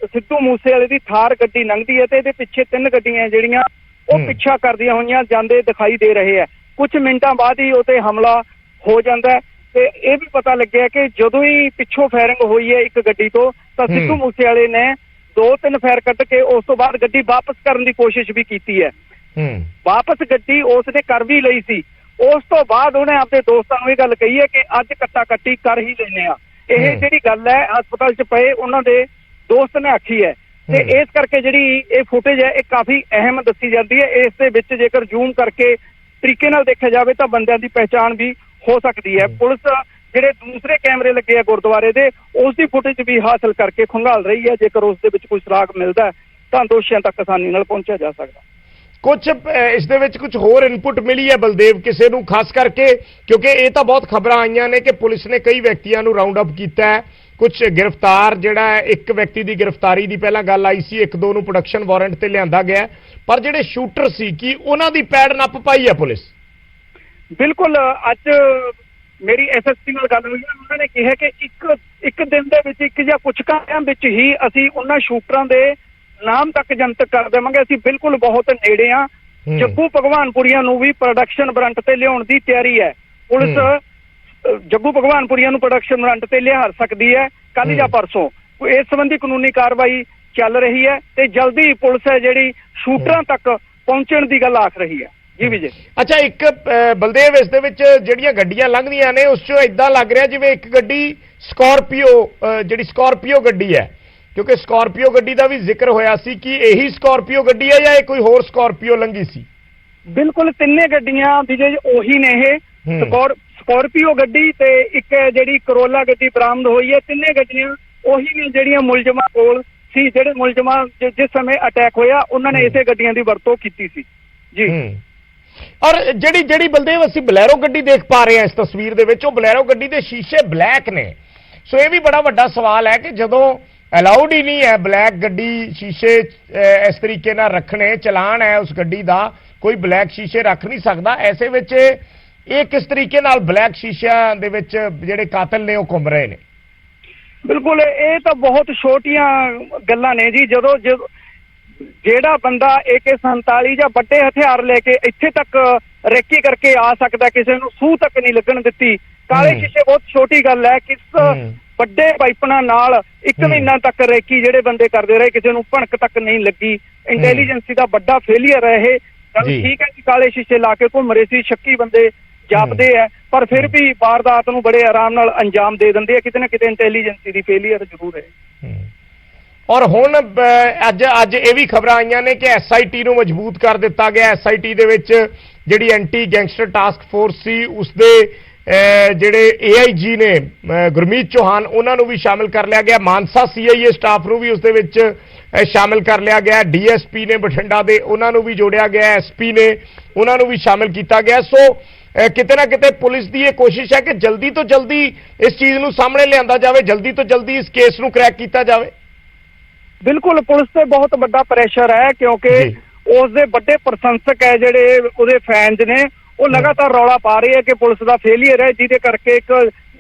ਸਿੱਧੂ ਮੂਸੇਵਾਲੇ ਦੀ ਥਾਰ ਗੱਡੀ ਲੰਘਦੀ ਹੈ ਤੇ ਇਹਦੇ ਪਿੱਛੇ 3 ਗੱਡੀਆਂ ਜਿਹੜੀਆਂ ਉਹ ਪਿੱਛਾ ਕਰਦੀਆਂ ਹੋਈਆਂ ਜਾਂਦੇ ਦਿਖਾਈ ਦੇ ਰਹੇ ਹੈ। ਕੁਝ ਮਿੰਟਾਂ ਬਾਅਦ ਹੀ ਉਹ ਤੇ ਹਮਲਾ ਹੋ ਜਾਂਦਾ ਹੈ ਤੇ ਇਹ ਵੀ ਪਤਾ ਲੱਗਿਆ ਕਿ ਜਦੋਂ ਹੀ ਪਿੱਛੋਂ ਫਾਇਰਿੰਗ ਹੋਈ ਹੈ ਇੱਕ ਗੱਡੀ ਤੋਂ ਤਾਂ ਸਿੱਧੂ ਮੂਸੇਵਾਲੇ ਨੇ 2-3 ਫਾਇਰ ਕੱਢ ਕੇ ਉਸ ਤੋਂ ਬਾਅਦ ਗੱਡੀ ਵਾਪਸ ਕਰਨ ਦੀ ਕੋਸ਼ਿਸ਼ ਵੀ ਕੀਤੀ ਹੈ ਵਾਪਸ ਗੱਡੀ ਉਸਨੇ ਕਰ ਵੀ ਲਈ ਸੀ। ਉਸ ਤੋਂ ਬਾਅਦ ਉਹਨੇ ਆਪਣੇ ਦੋਸਤਾਂ ਨੂੰ ਇਹ ਗੱਲ ਕਹੀ ਹੈ ਕਿ ਅੱਜ ਕੱਟਾ ਕੱਟੀ ਕਰ ਹੀ ਲੈਨੇ ਆ। ਇਹ ਜਿਹੜੀ ਗੱਲ ਹੈ ਹਸਪਤਾਲ 'ਚ ਪਏ ਉਹਨਾਂ ਦੇ ਦੋਸਤ ਨੇ ਆਖੀ ਹੈ ਤੇ ਇਸ ਕਰਕੇ ਜਿਹੜੀ ਇਹ ਫੁਟੇਜ ਹੈ ਇਹ ਕਾਫੀ ਅਹਿਮ ਦੱਸੀ ਜਾਂਦੀ ਹੈ। ਇਸ ਦੇ ਵਿੱਚ ਜੇਕਰ ਜ਼ੂਮ ਕਰਕੇ ਤਰੀਕੇ ਨਾਲ ਦੇਖਿਆ ਜਾਵੇ ਤਾਂ ਬੰਦਿਆਂ ਦੀ ਪਹਿਚਾਣ ਵੀ ਹੋ ਸਕਦੀ ਹੈ। ਪੁਲਿਸ ਜਿਹੜੇ ਦੂਸਰੇ ਕੈਮਰੇ ਲੱਗੇ ਆ ਗੁਰਦੁਆਰੇ ਦੇ ਉਸ ਦੀ ਫੁਟੇਜ ਵੀ ਹਾਸਲ ਕਰਕੇ ਖੰਗਾਲ ਰਹੀ ਹੈ। ਜੇਕਰ ਉਸ ਦੇ ਵਿੱਚ ਕੋਈ ਸੁਰਾਗ ਮਿਲਦਾ ਤਾਂ ਦੋਸ਼ੀਆਂ ਤੱਕ ਆਸਾਨੀ ਨਾਲ ਪਹੁੰਚਿਆ ਜਾ ਸਕਦਾ। ਕੁਝ ਇਸ ਦੇ ਵਿੱਚ ਕੁਝ ਹੋਰ ਇਨਪੁਟ ਮਿਲੀ ਹੈ ਬਲਦੇਵ ਕਿਸੇ ਨੂੰ, ਖਾਸ ਕਰਕੇ ਕਿਉਂਕਿ ਇਹ ਤਾਂ ਬਹੁਤ ਖਬਰਾਂ ਆਈਆਂ ਨੇ ਕਿ ਪੁਲਿਸ ਨੇ ਕਈ ਵਿਅਕਤੀਆਂ ਨੂੰ ਰਾਉਂਡ ਅਪ ਕੀਤਾ ਹੈ, ਕੁਝ ਗ੍ਰਿਫਤਾਰ ਜਿਹੜਾ ਹੈ, ਇੱਕ ਵਿਅਕਤੀ ਦੀ ਗ੍ਰਿਫਤਾਰੀ ਦੀ ਪਹਿਲਾਂ ਗੱਲ ਆਈ ਸੀ, ਇੱਕ ਦੋ ਨੂੰ ਪ੍ਰੋਡਕਸ਼ਨ ਵਾਰੰਟ ਤੇ ਲਿਆਂਦਾ ਗਿਆ, ਪਰ ਜਿਹੜੇ ਸ਼ੂਟਰ ਸੀ ਕੀ ਉਹਨਾਂ ਦੀ ਪੈੜ ਨੱਪ ਪਾਈ ਹੈ ਪੁਲਿਸ? ਬਿਲਕੁਲ, ਅੱਜ ਮੇਰੀ ਐਸਐਸਪੀ ਨਾਲ ਗੱਲ ਹੋਈ ਹੈ, ਉਹਨਾਂ ਨੇ ਕਿਹਾ ਕਿ ਇੱਕ ਦਿਨ ਦੇ ਵਿੱਚ ਇੱਕ ਜਾਂ ਕੁਝ ਘੰਟਿਆਂ ਵਿੱਚ ਹੀ ਅਸੀਂ ਉਹਨਾਂ ਸ਼ੂਟਰਾਂ ਦੇ ਨਾਮ ਤੱਕ ਜਨਤਕ ਕਰ ਦੇਵਾਂਗੇ। ਅਸੀਂ ਬਿਲਕੁਲ ਬਹੁਤ ਨੇੜੇ ਆ। ਜੱਗੂ ਭਗਵਾਨਪੁਰੀਆਂ ਨੂੰ ਵੀ ਪ੍ਰੋਡਕਸ਼ਨ ਵਾਰੰਟ ਤੇ ਲਿਆਉਣ ਦੀ ਤਿਆਰੀ ਹੈ। ਪੁਲਿਸ ਜੱਗੂ ਭਗਵਾਨਪੁਰੀਆਂ ਨੂੰ ਪ੍ਰੋਡਕਸ਼ਨ ਵਾਰੰਟ ਤੇ ਲਿਆ ਸਕਦੀ ਹੈ ਕੱਲ ਜਾਂ ਪਰਸੋਂ। ਇਸ ਸੰਬੰਧੀ ਕਾਨੂੰਨੀ ਕਾਰਵਾਈ ਚੱਲ ਰਹੀ ਹੈ ਤੇ ਜਲਦੀ ਪੁਲਿਸ ਹੈ ਜਿਹੜੀ ਸ਼ੂਟਰਾਂ ਤੱਕ ਪਹੁੰਚਣ ਦੀ ਗੱਲ ਆਖ ਰਹੀ ਹੈ। ਜੀ ਵਿਜੇ। ਅੱਛਾ, ਇੱਕ ਬਲਦੇਵ ਇਸ ਦੇ ਵਿੱਚ ਜਿਹੜੀਆਂ ਗੱਡੀਆਂ ਲੰਘਦੀਆਂ ਨੇ ਉਸ 'ਚੋਂ ਇਦਾਂ ਲੱਗ ਰਿਹਾ ਜਿਵੇਂ ਇੱਕ ਗੱਡੀ ਸਕਾਰਪੀਓ, ਜਿਹੜੀ ਸਕਾਰਪੀਓ ਗੱਡੀ ਹੈ, ਕਿਉਂਕਿ ਸਕਾਰਪੀਓ ਗੱਡੀ ਦਾ ਵੀ ਜ਼ਿਕਰ ਹੋਇਆ ਸੀ ਕਿ ਇਹੀ ਸਕਾਰਪੀਓ ਗੱਡੀ ਹੈ ਜਾਂ ਇਹ ਕੋਈ ਹੋਰ ਸਕਾਰਪੀਓ ਲੰਘੀ ਸੀ? ਬਿਲਕੁਲ, ਤਿੰਨੇ ਗੱਡੀਆਂ ਵਿਜੇ ਉਹੀ ਨੇ। ਇਹ ਸਕਾਰਪੀਓ ਗੱਡੀ ਤੇ ਇੱਕ ਜਿਹੜੀ ਕਰੋਲਾ ਗੱਡੀ ਬਰਾਮਦ ਹੋਈ ਹੈ। ਤਿੰਨੇ ਗੱਡੀਆਂ ਉਹੀ ਨੇ ਜਿਹੜੀਆਂ ਮੁਲਜ਼ਮਾਂ ਕੋਲ ਸੀ, ਜਿਹੜੇ ਮੁਲਜ਼ਮਾਂ ਜਿਸ ਸਮੇਂ ਅਟੈਕ ਹੋਇਆ ਉਹਨਾਂ ਨੇ ਇਸੇ ਗੱਡੀਆਂ ਦੀ ਵਰਤੋਂ ਕੀਤੀ ਸੀ। ਜੀ। ਔਰ ਜਿਹੜੀ ਬਲਦੇਵ ਅਸੀਂ ਬਲੈਰੋ ਗੱਡੀ ਦੇਖ ਪਾ ਰਹੇ ਹਾਂ ਇਸ ਤਸਵੀਰ ਦੇ ਵਿੱਚ, ਉਹ ਬਲੈਰੋ ਗੱਡੀ ਦੇ ਸ਼ੀਸ਼ੇ ਬਲੈਕ ਨੇ। ਸੋ ਇਹ ਵੀ ਬੜਾ ਵੱਡਾ ਸਵਾਲ ਹੈ ਕਿ ਜਦੋਂ ਅਲਾਉਡ ਹੀ ਨਹੀਂ ਹੈ ਬਲੈਕ ਗੱਡੀ ਸ਼ੀਸ਼ੇ ਇਸ ਤਰੀਕੇ ਨਾਲ ਰੱਖਣੇ, ਚਲਾਨ ਹੈ ਉਸ ਗੱਡੀ ਦਾ, ਕੋਈ ਬਲੈਕ ਸ਼ੀਸ਼ੇ ਰੱਖ ਨਹੀਂ ਸਕਦਾ। ਐਸੇ ਵਿੱਚ ਇਹ ਕਿਸ ਤਰੀਕੇ ਨਾਲ ਬਲੈਕ ਸ਼ੀਸ਼ਿਆਂ ਦੇ ਵਿੱਚ ਜਿਹੜੇ ਕਾਤਲ ਨੇ ਉਹ ਘੁੰਮ ਰਹੇ ਨੇ? ਬਿਲਕੁਲ, ਇਹ ਤਾਂ ਬਹੁਤ ਛੋਟੀਆਂ ਗੱਲਾਂ ਨੇ ਜੀ। ਜਦੋਂ ਜਿਹੜਾ ਬੰਦਾ AK-47 ਜਾਂ ਵੱਡੇ ਹਥਿਆਰ ਲੈ ਕੇ ਇੱਥੇ ਤੱਕ ਰੇਕੀ ਕਰਕੇ ਆ ਸਕਦਾ, ਕਿਸੇ ਨੂੰ ਸੂਹ ਤੱਕ ਨਹੀਂ ਲੱਗਣ ਦਿੱਤੀ। ਕਾਲੇ ਸ਼ੀਸ਼ੇ ਬਹੁਤ ਛੋਟੀ ਗੱਲ ਹੈ। ਕਿਸ ਵੱਡੇ ਪਾਈਪਾਂ ਨਾਲ 1 ਮਹੀਨਾ ਤੱਕ ਰੇਕੀ ਜਿਹੜੇ ਬੰਦੇ ਕਰਦੇ ਰਹੇ, ਕਿਸੇ ਨੂੰ ਭਣਕ ਤੱਕ ਨਹੀਂ ਲੱਗੀ। ਇੰਟੈਲੀਜੈਂਸੀ ਦਾ ਵੱਡਾ ਫੇਲੀਅਰ ਹੈ ਇਹ ਗੱਲ। ਠੀਕ ਹੈ ਕਿ ਕਾਲੇ ਸ਼ੀਸ਼ੇ ਲਾ ਕੇ ਘੁੰਮ ਰਹੇ ਸੀ, ਸ਼ੱਕੀ ਬੰਦੇ ਜਾਪਦੇ ਆ, ਪਰ ਫਿਰ ਵੀ ਵਾਰਦਾਤ ਨੂੰ ਬੜੇ ਆਰਾਮ ਨਾਲ ਅੰਜਾਮ ਦੇ ਦਿੰਦੇ ਆ। ਕਿਤੇ ਨਾ ਕਿਤੇ ਇੰਟੈਲੀਜੈਂਸੀ ਦੀ ਫੇਲੀਅਰ ਜ਼ਰੂਰ ਹੈ। ਔਰ ਹੁਣ ਅੱਜ ਇਹ ਵੀ ਖਬਰਾਂ ਆਈਆਂ ਨੇ ਕਿ SIT ਨੂੰ ਮਜ਼ਬੂਤ ਕਰ ਦਿੱਤਾ ਗਿਆ। SIT ਦੇ ਵਿੱਚ ਜਿਹੜੀ ਐਂਟੀ ਗੈਂਗਸਟਰ ਟਾਸਕ ਫੋਰਸ ਸੀ ਉਸਦੇ ਜਿਹੜੇ AIG ਨੇ ਗੁਰਮੀਤ ਚੌਹਾਨ, ਉਹਨਾਂ ਨੂੰ ਵੀ ਸ਼ਾਮਿਲ ਕਰ ਲਿਆ ਗਿਆ। ਮਾਨਸਾ CIA ਸਟਾਫ ਨੂੰ ਵੀ ਉਸ ਦੇ ਵਿੱਚ ਸ਼ਾਮਿਲ ਕਰ ਲਿਆ ਗਿਆ। DSP ਨੇ ਬਠਿੰਡਾ ਦੇ, ਉਹਨਾਂ ਨੂੰ ਵੀ ਜੋੜਿਆ ਗਿਆ। SP ਨੇ, ਉਹਨਾਂ ਨੂੰ ਵੀ ਸ਼ਾਮਿਲ ਕੀਤਾ ਗਿਆ। ਸੋ ਕਿਤੇ ਨਾ ਕਿਤੇ ਪੁਲਿਸ ਦੀ ਇਹ ਕੋਸ਼ਿਸ਼ ਹੈ ਕਿ ਜਲਦੀ ਤੋਂ ਜਲਦੀ ਇਸ ਚੀਜ਼ ਨੂੰ ਸਾਹਮਣੇ ਲਿਆਂਦਾ ਜਾਵੇ, ਜਲਦੀ ਤੋਂ ਜਲਦੀ ਇਸ ਕੇਸ ਨੂੰ ਕ੍ਰੈਕ ਕੀਤਾ ਜਾਵੇ। ਬਿਲਕੁਲ, ਪੁਲਿਸ ਤੇ ਬਹੁਤ ਵੱਡਾ ਪ੍ਰੈਸ਼ਰ ਹੈ ਕਿਉਂਕਿ ਉਸ ਦੇ ਵੱਡੇ ਪ੍ਰਸ਼ੰਸਕ ਹੈ ਜਿਹੜੇ ਉਹਦੇ ਫੈਨਸ ਨੇ, ਉਹ ਲਗਾਤਾਰ ਰੌਲਾ ਪਾ ਰਹੇ ਹੈ ਕਿ ਪੁਲਿਸ ਦਾ ਫੇਲੀਅਰ ਹੈ, ਜਿਹਦੇ ਕਰਕੇ ਇੱਕ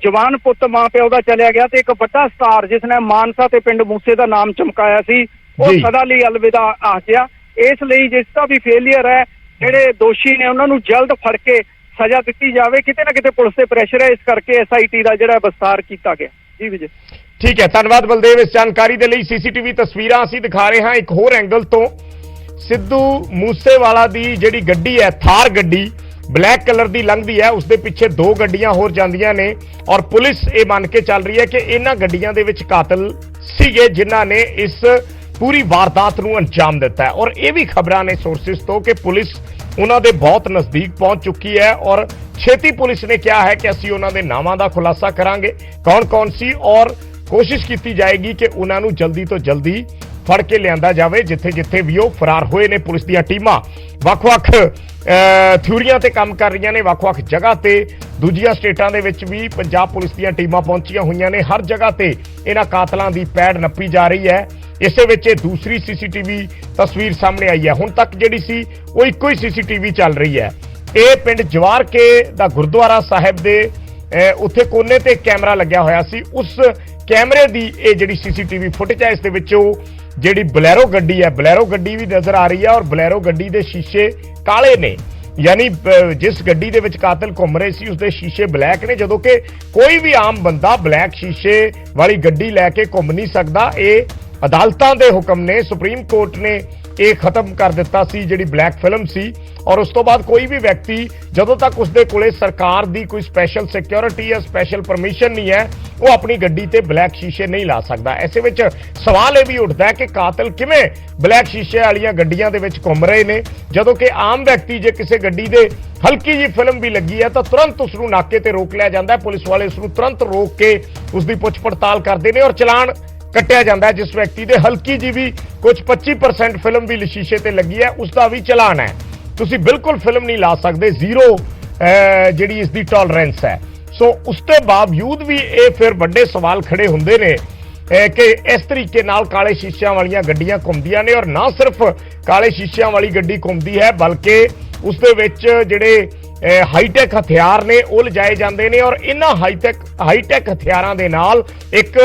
ਜਵਾਨ ਪੁੱਤ ਮਾਂ ਪਿਓ ਦਾ ਚਲਿਆ ਗਿਆ ਤੇ ਇੱਕ ਵੱਡਾ ਸਟਾਰ ਜਿਸ ਨੇ ਮਾਨਸਾ ਤੇ ਪਿੰਡ ਮੂਸੇ ਦਾ ਨਾਮ ਚਮਕਾਇਆ ਸੀ, ਉਹ ਸਦਾ ਲਈ ਅਲਵਿਦਾ ਆ ਗਿਆ। ਇਸ ਲਈ ਜਿਸ ਦਾ ਵੀ ਫੇਲੀਅਰ ਹੈ, ਜਿਹੜੇ ਦੋਸ਼ੀ ਨੇ ਉਹਨਾਂ ਨੂੰ ਜਲਦ ਫੜ ਕੇ ਸਜ਼ਾ ਦਿੱਤੀ ਜਾਵੇ। ਕਿਤੇ ਨਾ ਕਿਤੇ ਪੁਲਿਸ ਤੇ ਪ੍ਰੈਸ਼ਰ ਹੈ, ਇਸ ਕਰਕੇ SIT ਦਾ ਜਿਹੜਾ ਵਿਸਤਾਰ ਕੀਤਾ ਗਿਆ। ਜੀ ਵਿਜੇ। ਠੀਕ ਹੈ, ਧੰਨਵਾਦ ਬਲਦੇਵ ਇਸ ਜਾਣਕਾਰੀ ਦੇ ਲਈ। CCTV ਤਸਵੀਰਾਂ ਅਸੀਂ ਦਿਖਾ ਰਹੇ ਹਾਂ ਇੱਕ ਹੋਰ ਐਂਗਲ ਤੋਂ। ਸਿੱਧੂ ਮੂਸੇਵਾਲਾ ਦੀ ਜਿਹੜੀ ਗੱਡੀ ਹੈ, ਥਾਰ ਗੱਡੀ ਬਲੈਕ ਕਲਰ ਦੀ ਲੰਘਦੀ ਹੈ, ਉਸ ਦੇ ਪਿੱਛੇ 2 ਗੱਡੀਆਂ ਹੋਰ ਜਾਂਦੀਆਂ ਨੇ ਔਰ ਪੁਲਿਸ ਇਹ ਮੰਨ ਕੇ ਚੱਲ ਰਹੀ ਹੈ ਕਿ ਇਹਨਾਂ ਗੱਡੀਆਂ ਦੇ ਵਿੱਚ ਕਾਤਲ ਸੀਗੇ ਜਿਨ੍ਹਾਂ ਨੇ ਇਸ ਪੂਰੀ ਵਾਰਦਾਤ ਨੂੰ ਅੰਜਾਮ ਦਿੱਤਾ ਹੈ। ਔਰ ਇਹ ਵੀ ਖਬਰਾਂ ਨੇ ਸੋਰਸਿਸ ਤੋਂ ਕਿ ਪੁਲਿਸ ਉਹਨਾਂ ਦੇ ਬਹੁਤ ਨਜ਼ਦੀਕ ਪਹੁੰਚ ਚੁੱਕੀ ਹੈ ਔਰ ਛੇਤੀ ਪੁਲਿਸ ਨੇ ਕਿਹਾ ਹੈ ਕਿ ਅਸੀਂ ਉਹਨਾਂ ਦੇ ਨਾਵਾਂ ਦਾ ਖੁਲਾਸਾ ਕਰਾਂਗੇ, ਕੌਣ-ਕੌਣ ਸੀ, ਔਰ ਕੋਸ਼ਿਸ਼ ਕੀਤੀ ਜਾਏਗੀ ਕਿ ਉਹਨਾਂ ਨੂੰ ਜਲਦੀ ਤੋਂ ਜਲਦੀ ਫੜ ਕੇ ਲਿਆਂਦਾ ਜਾਵੇ ਜਿੱਥੇ-ਜਿੱਥੇ ਵੀ ਉਹ ਫਰਾਰ ਹੋਏ ਨੇ। ਪੁਲਿਸ ਦੀਆਂ ਟੀਮਾਂ ਵੱਖ-ਵੱਖ ਥਿਊਰੀਆਂ ਤੇ ਕੰਮ ਕਰ ਰਹੀਆਂ ਨੇ, ਵੱਖ-ਵੱਖ ਜਗ੍ਹਾ ਤੇ ਦੂਜੀਆਂ ਸਟੇਟਾਂ ਦੇ ਵਿੱਚ ਵੀ ਪੰਜਾਬ ਪੁਲਿਸ ਦੀਆਂ ਟੀਮਾਂ ਪਹੁੰਚੀਆਂ ਹੋਈਆਂ ਨੇ। ਹਰ ਜਗ੍ਹਾ ਤੇ ਇਹਨਾਂ ਕਾਤਲਾਂ ਦੀ ਪੈੜ ਨੱਪੀ ਜਾ ਰਹੀ ਹੈ। ਇਸੇ ਵਿੱਚ ਇਹ ਦੂਸਰੀ CCTV ਤਸਵੀਰ ਸਾਹਮਣੇ ਆਈ ਹੈ। ਹੁਣ ਤੱਕ ਜਿਹੜੀ ਸੀ ਉਹ ਇੱਕੋ ਹੀ CCTV ਚੱਲ ਰਹੀ ਹੈ। ਇਹ ਪਿੰਡ ਜਵਾਰ ਕੇ ਦਾ ਗੁਰਦੁਆਰਾ ਸਾਹਿਬ ਦੇ ਉੱਥੇ ਕੋਨੇ ਤੇ ਕੈਮਰਾ ਲੱਗਿਆ ਹੋਇਆ ਸੀ, ਉਸ ਕੈਮਰੇ ਦੀ ਇਹ ਜਿਹੜੀ CCTV ਫੁਟੇਜ ਹੈ। ਇਸ ਦੇ ਵਿੱਚ ਉਹ ਜਿਹੜੀ ਬਲੈਰੋ ਗੱਡੀ ਹੈ, ਬਲੈਰੋ ਗੱਡੀ ਵੀ ਨਜ਼ਰ ਆ ਰਹੀ ਹੈ ਔਰ ਬਲੈਰੋ ਗੱਡੀ ਦੇ ਸ਼ੀਸ਼ੇ ਕਾਲੇ ਨੇ, ਯਾਨੀ ਜਿਸ ਗੱਡੀ ਦੇ ਵਿੱਚ ਕਾਤਲ ਘੁੰਮ ਰਹੇ ਸੀ ਉਸਦੇ ਸ਼ੀਸ਼ੇ ਬਲੈਕ ਨੇ, ਜਦੋਂ ਕਿ ਕੋਈ ਵੀ ਆਮ ਬੰਦਾ ਬਲੈਕ ਸ਼ੀਸ਼ੇ ਵਾਲੀ ਗੱਡੀ ਲੈ ਕੇ ਘੁੰਮ ਨਹੀਂ ਸਕਦਾ। ਇਹ ਅਦਾਲਤਾਂ ਦੇ ਹੁਕਮ ਨੇ, ਸੁਪਰੀਮ ਕੋਰਟ ਨੇ ਇਹ ਖਤਮ ਕਰ ਦਿੱਤਾ ਸੀ ਜਿਹੜੀ ਬਲੈਕ ਫਿਲਮ ਸੀ। ਔਰ ਉਸ ਤੋਂ ਬਾਅਦ ਕੋਈ ਵੀ ਵਿਅਕਤੀ ਜਦੋਂ ਤੱਕ ਉਸਦੇ ਕੋਲੇ ਸਰਕਾਰ ਦੀ ਕੋਈ ਸਪੈਸ਼ਲ ਸਿਕਿਉਰਿਟੀ ਜਾਂ ਸਪੈਸ਼ਲ ਪਰਮਿਸ਼ਨ ਨਹੀਂ ਹੈ, ਉਹ ਆਪਣੀ ਗੱਡੀ ਤੇ ਬਲੈਕ ਸ਼ੀਸ਼ੇ ਨਹੀਂ ਲਾ ਸਕਦਾ। ਐਸੇ ਵਿੱਚ ਸਵਾਲ ਇਹ ਵੀ ਉੱਠਦਾ ਹੈ ਕਿ ਕਾਤਲ ਕਿਵੇਂ ਬਲੈਕ ਸ਼ੀਸ਼ੇ ਵਾਲੀਆਂ ਗੱਡੀਆਂ ਦੇ ਵਿੱਚ ਘੁੰਮ ਰਹੇ ਨੇ, ਜਦੋਂ ਕਿ ਆਮ ਵਿਅਕਤੀ ਜੇ ਕਿਸੇ ਗੱਡੀ ਦੇ ਹਲਕੀ ਜਿਹੀ ਫਿਲਮ ਵੀ ਲੱਗੀ ਹੈ ਤਾਂ ਤੁਰੰਤ ਉਸ ਨੂੰ ਨਾਕੇ ਤੇ ਰੋਕ ਲਿਆ ਜਾਂਦਾ ਹੈ। ਪੁਲਿਸ ਵਾਲੇ ਉਸ ਨੂੰ ਤੁਰੰਤ ਰੋਕ ਕੇ ਉਸ ਦੀ ਪੁੱਛ ਪੜਤਾਲ ਕਰਦੇ ਨੇ ਔਰ ਚਲਾਨ ਕੱਟਿਆ ਜਾਂਦਾ ਹੈ। ਜਿਸ ਵਿਅਕਤੀ ਦੇ ਹਲਕੀ ਜੀ ਵੀ ਕੁਝ 25% ਫਿਲਮ ਵੀ ਸ਼ੀਸ਼ੇ ਤੇ ਲੱਗੀ ਹੈ, ਉਸ ਦਾ ਵੀ ਚਲਾਨ ਹੈ। ਤੁਸੀਂ ਬਿਲਕੁਲ ਫਿਲਮ ਨਹੀਂ ਲਾ ਸਕਦੇ, ਜ਼ੀਰੋ ਜਿਹੜੀ ਇਸ ਦੀ ਟੋਲਰੈਂਸ ਹੈ। ਸੋ ਉਸ ਦੇ ਬਾਵਜੂਦ ਵੀ ਇਹ ਫਿਰ ਵੱਡੇ ਸਵਾਲ ਖੜੇ ਹੁੰਦੇ ਨੇ ਕਿ ਇਸ ਤਰੀਕੇ ਨਾਲ ਕਾਲੇ ਸ਼ੀਸ਼ਿਆਂ ਵਾਲੀਆਂ ਗੱਡੀਆਂ ਘੁੰਮਦੀਆਂ ਨੇ। ਔਰ ਨਾ ਸਿਰਫ ਕਾਲੇ ਸ਼ੀਸ਼ਿਆਂ ਵਾਲੀ ਗੱਡੀ ਘੁੰਮਦੀ ਹੈ, ਬਲਕਿ ਉਸ ਦੇ ਵਿੱਚ ਜਿਹੜੇ ਹਾਈਟੈਕ ਹਥਿਆਰ ਨੇ ਉਹ ਲਿਜਾਏ ਜਾਂਦੇ ਨੇ ਔਰ ਇਹਨਾਂ ਹਾਈਟੈਕ ਹਥਿਆਰਾਂ ਦੇ ਨਾਲ ਇੱਕ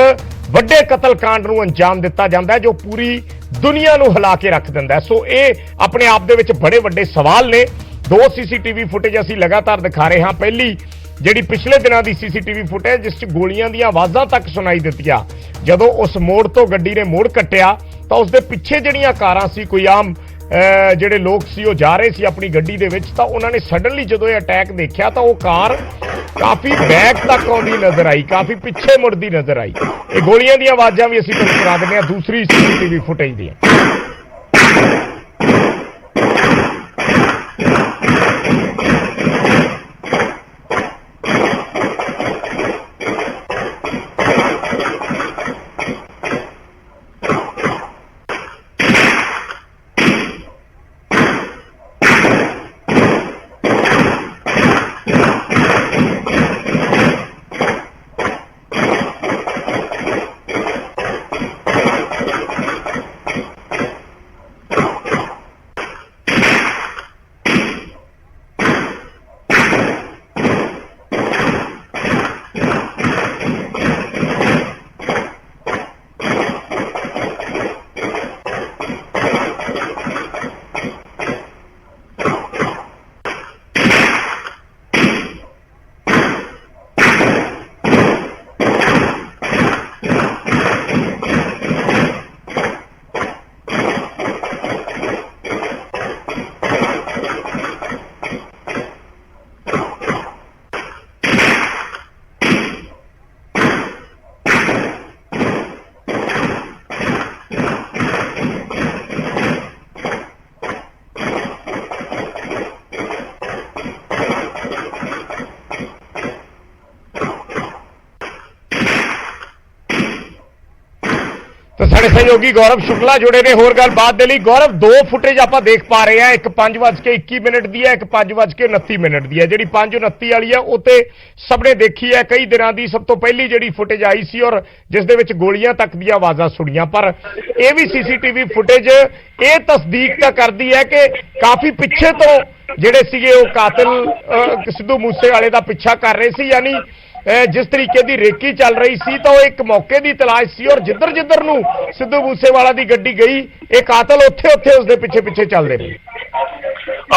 ਵੱਡੇ ਕਤਲकांड ਨੂੰ ਅੰਜਾਮ ਦਿੱਤਾ ਜਾਂਦਾ ਹੈ ਜੋ ਪੂਰੀ ਦੁਨੀਆ ਨੂੰ ਹਿਲਾ ਕੇ ਰੱਖ ਦਿੰਦਾ ਹੈ। ਸੋ ਇਹ ਆਪਣੇ ਆਪ ਦੇ ਵਿੱਚ ਬੜੇ ਵੱਡੇ ਸਵਾਲ ਨੇ। 2 ਸੀਸੀਟੀਵੀ ਫੁਟੇਜ ਅਸੀਂ ਲਗਾਤਾਰ ਦਿਖਾ ਰਹੇ ਹਾਂ। ਪਹਿਲੀ ਜਿਹੜੀ ਪਿਛਲੇ ਦਿਨਾਂ ਦੀ ਸੀਸੀਟੀਵੀ ਫੁਟੇਜ ਜਿਸ 'ਚ ਗੋਲੀਆਂ ਦੀਆਂ ਆਵਾਜ਼ਾਂ ਤੱਕ ਸੁਣਾਈ ਦਿੱਤੀਆਂ, ਜਦੋਂ ਉਸ ਮੋੜ ਤੋਂ ਗੱਡੀ ਨੇ ਮੋੜ ਕੱਟਿਆ ਤਾਂ ਉਸ ਦੇ ਪਿੱਛੇ ਜਿਹੜੀਆਂ ਕਾਰਾਂ ਸੀ, ਕੋਈ ਆਮ ਜਿਹੜੇ ਲੋਕ ਸੀ ਉਹ ਜਾ ਰਹੇ ਸੀ ਆਪਣੀ ਗੱਡੀ ਦੇ ਵਿੱਚ, ਤਾਂ ਉਹਨਾਂ ਨੇ ਸਡਨਲੀ ਜਦੋਂ ਇਹ ਅਟੈਕ ਦੇਖਿਆ ਤਾਂ ਉਹ ਕਾਰ ਕਾਫੀ ਬੈਕ ਤੱਕ ਆਉਂਦੀ ਨਜ਼ਰ ਆਈ, ਕਾਫੀ ਪਿੱਛੇ ਮੁੜਦੀ ਨਜ਼ਰ ਆਈ। ਇਹ ਗੋਲੀਆਂ ਦੀਆਂ ਆਵਾਜ਼ਾਂ ਵੀ ਅਸੀਂ ਤੁਹਾਨੂੰ ਸੁਣਾ ਦਿੰਦੇ ਹਾਂ ਦੂਸਰੀ ਸੀਸੀਟੀਵੀ ਫੁਟੇਜ ਦੀਆਂ। ਸਾਡੇ ਸਹਿਯੋਗੀ ਗੌਰਵ ਸ਼ੁਕਲਾ ਜੁੜੇ ਨੇ ਹੋਰ ਗੱਲਬਾਤ ਦੇ ਲਈ। ਗੌਰਵ, 2 ਫੁਟੇਜ ਆਪਾਂ ਦੇਖ ਪਾ ਰਹੇ ਹਾਂ, ਇੱਕ 5:21 ਦੀ ਹੈ, ਇੱਕ 5:29 ਦੀ ਹੈ। ਜਿਹੜੀ 5:29 ਵਾਲੀ ਹੈ ਉਹ ਤੇ ਸਭ ਨੇ ਦੇਖੀ ਹੈ, ਕਈ ਦਿਨਾਂ ਦੀ ਸਭ ਤੋਂ ਪਹਿਲੀ ਜਿਹੜੀ ਫੁਟੇਜ ਆਈ ਸੀ ਔਰ ਜਿਸ ਦੇ ਵਿੱਚ ਗੋਲੀਆਂ ਤੱਕ ਦੀਆਂ ਆਵਾਜ਼ਾਂ ਸੁਣੀਆਂ। ਪਰ ਇਹ ਵੀ ਸੀਸੀਟੀਵੀ ਫੁਟੇਜ ਇਹ ਤਸਦੀਕ ਤਾਂ ਕਰਦੀ ਹੈ ਕਿ ਕਾਫੀ ਪਿੱਛੇ ਤੋਂ ਜਿਹੜੇ ਸੀਗੇ ਉਹ ਕਾਤਲ ਸਿੱਧੂ ਮੂਸੇਵਾਲੇ ਦਾ ਪਿੱਛਾ ਕਰ ਰਹੇ ਸੀ। ਯਾਨੀ ਜਿਸ ਤਰੀਕੇ ਦੀ ਰੇਕੀ ਚੱਲ ਰਹੀ ਸੀ ਤਾਂ ਉਹ ਇੱਕ ਮੌਕੇ ਦੀ ਤਲਾਸ਼ ਸੀ ਔਰ ਜਿੱਧਰ ਨੂੰ ਸਿੱਧੂ ਮੂਸੇਵਾਲਾ ਦੀ ਗੱਡੀ ਗਈ ਇਹ ਕਾਤਲ ਉੱਥੇ ਉਸਦੇ ਪਿੱਛੇ ਚੱਲਦੇ ਨੇ।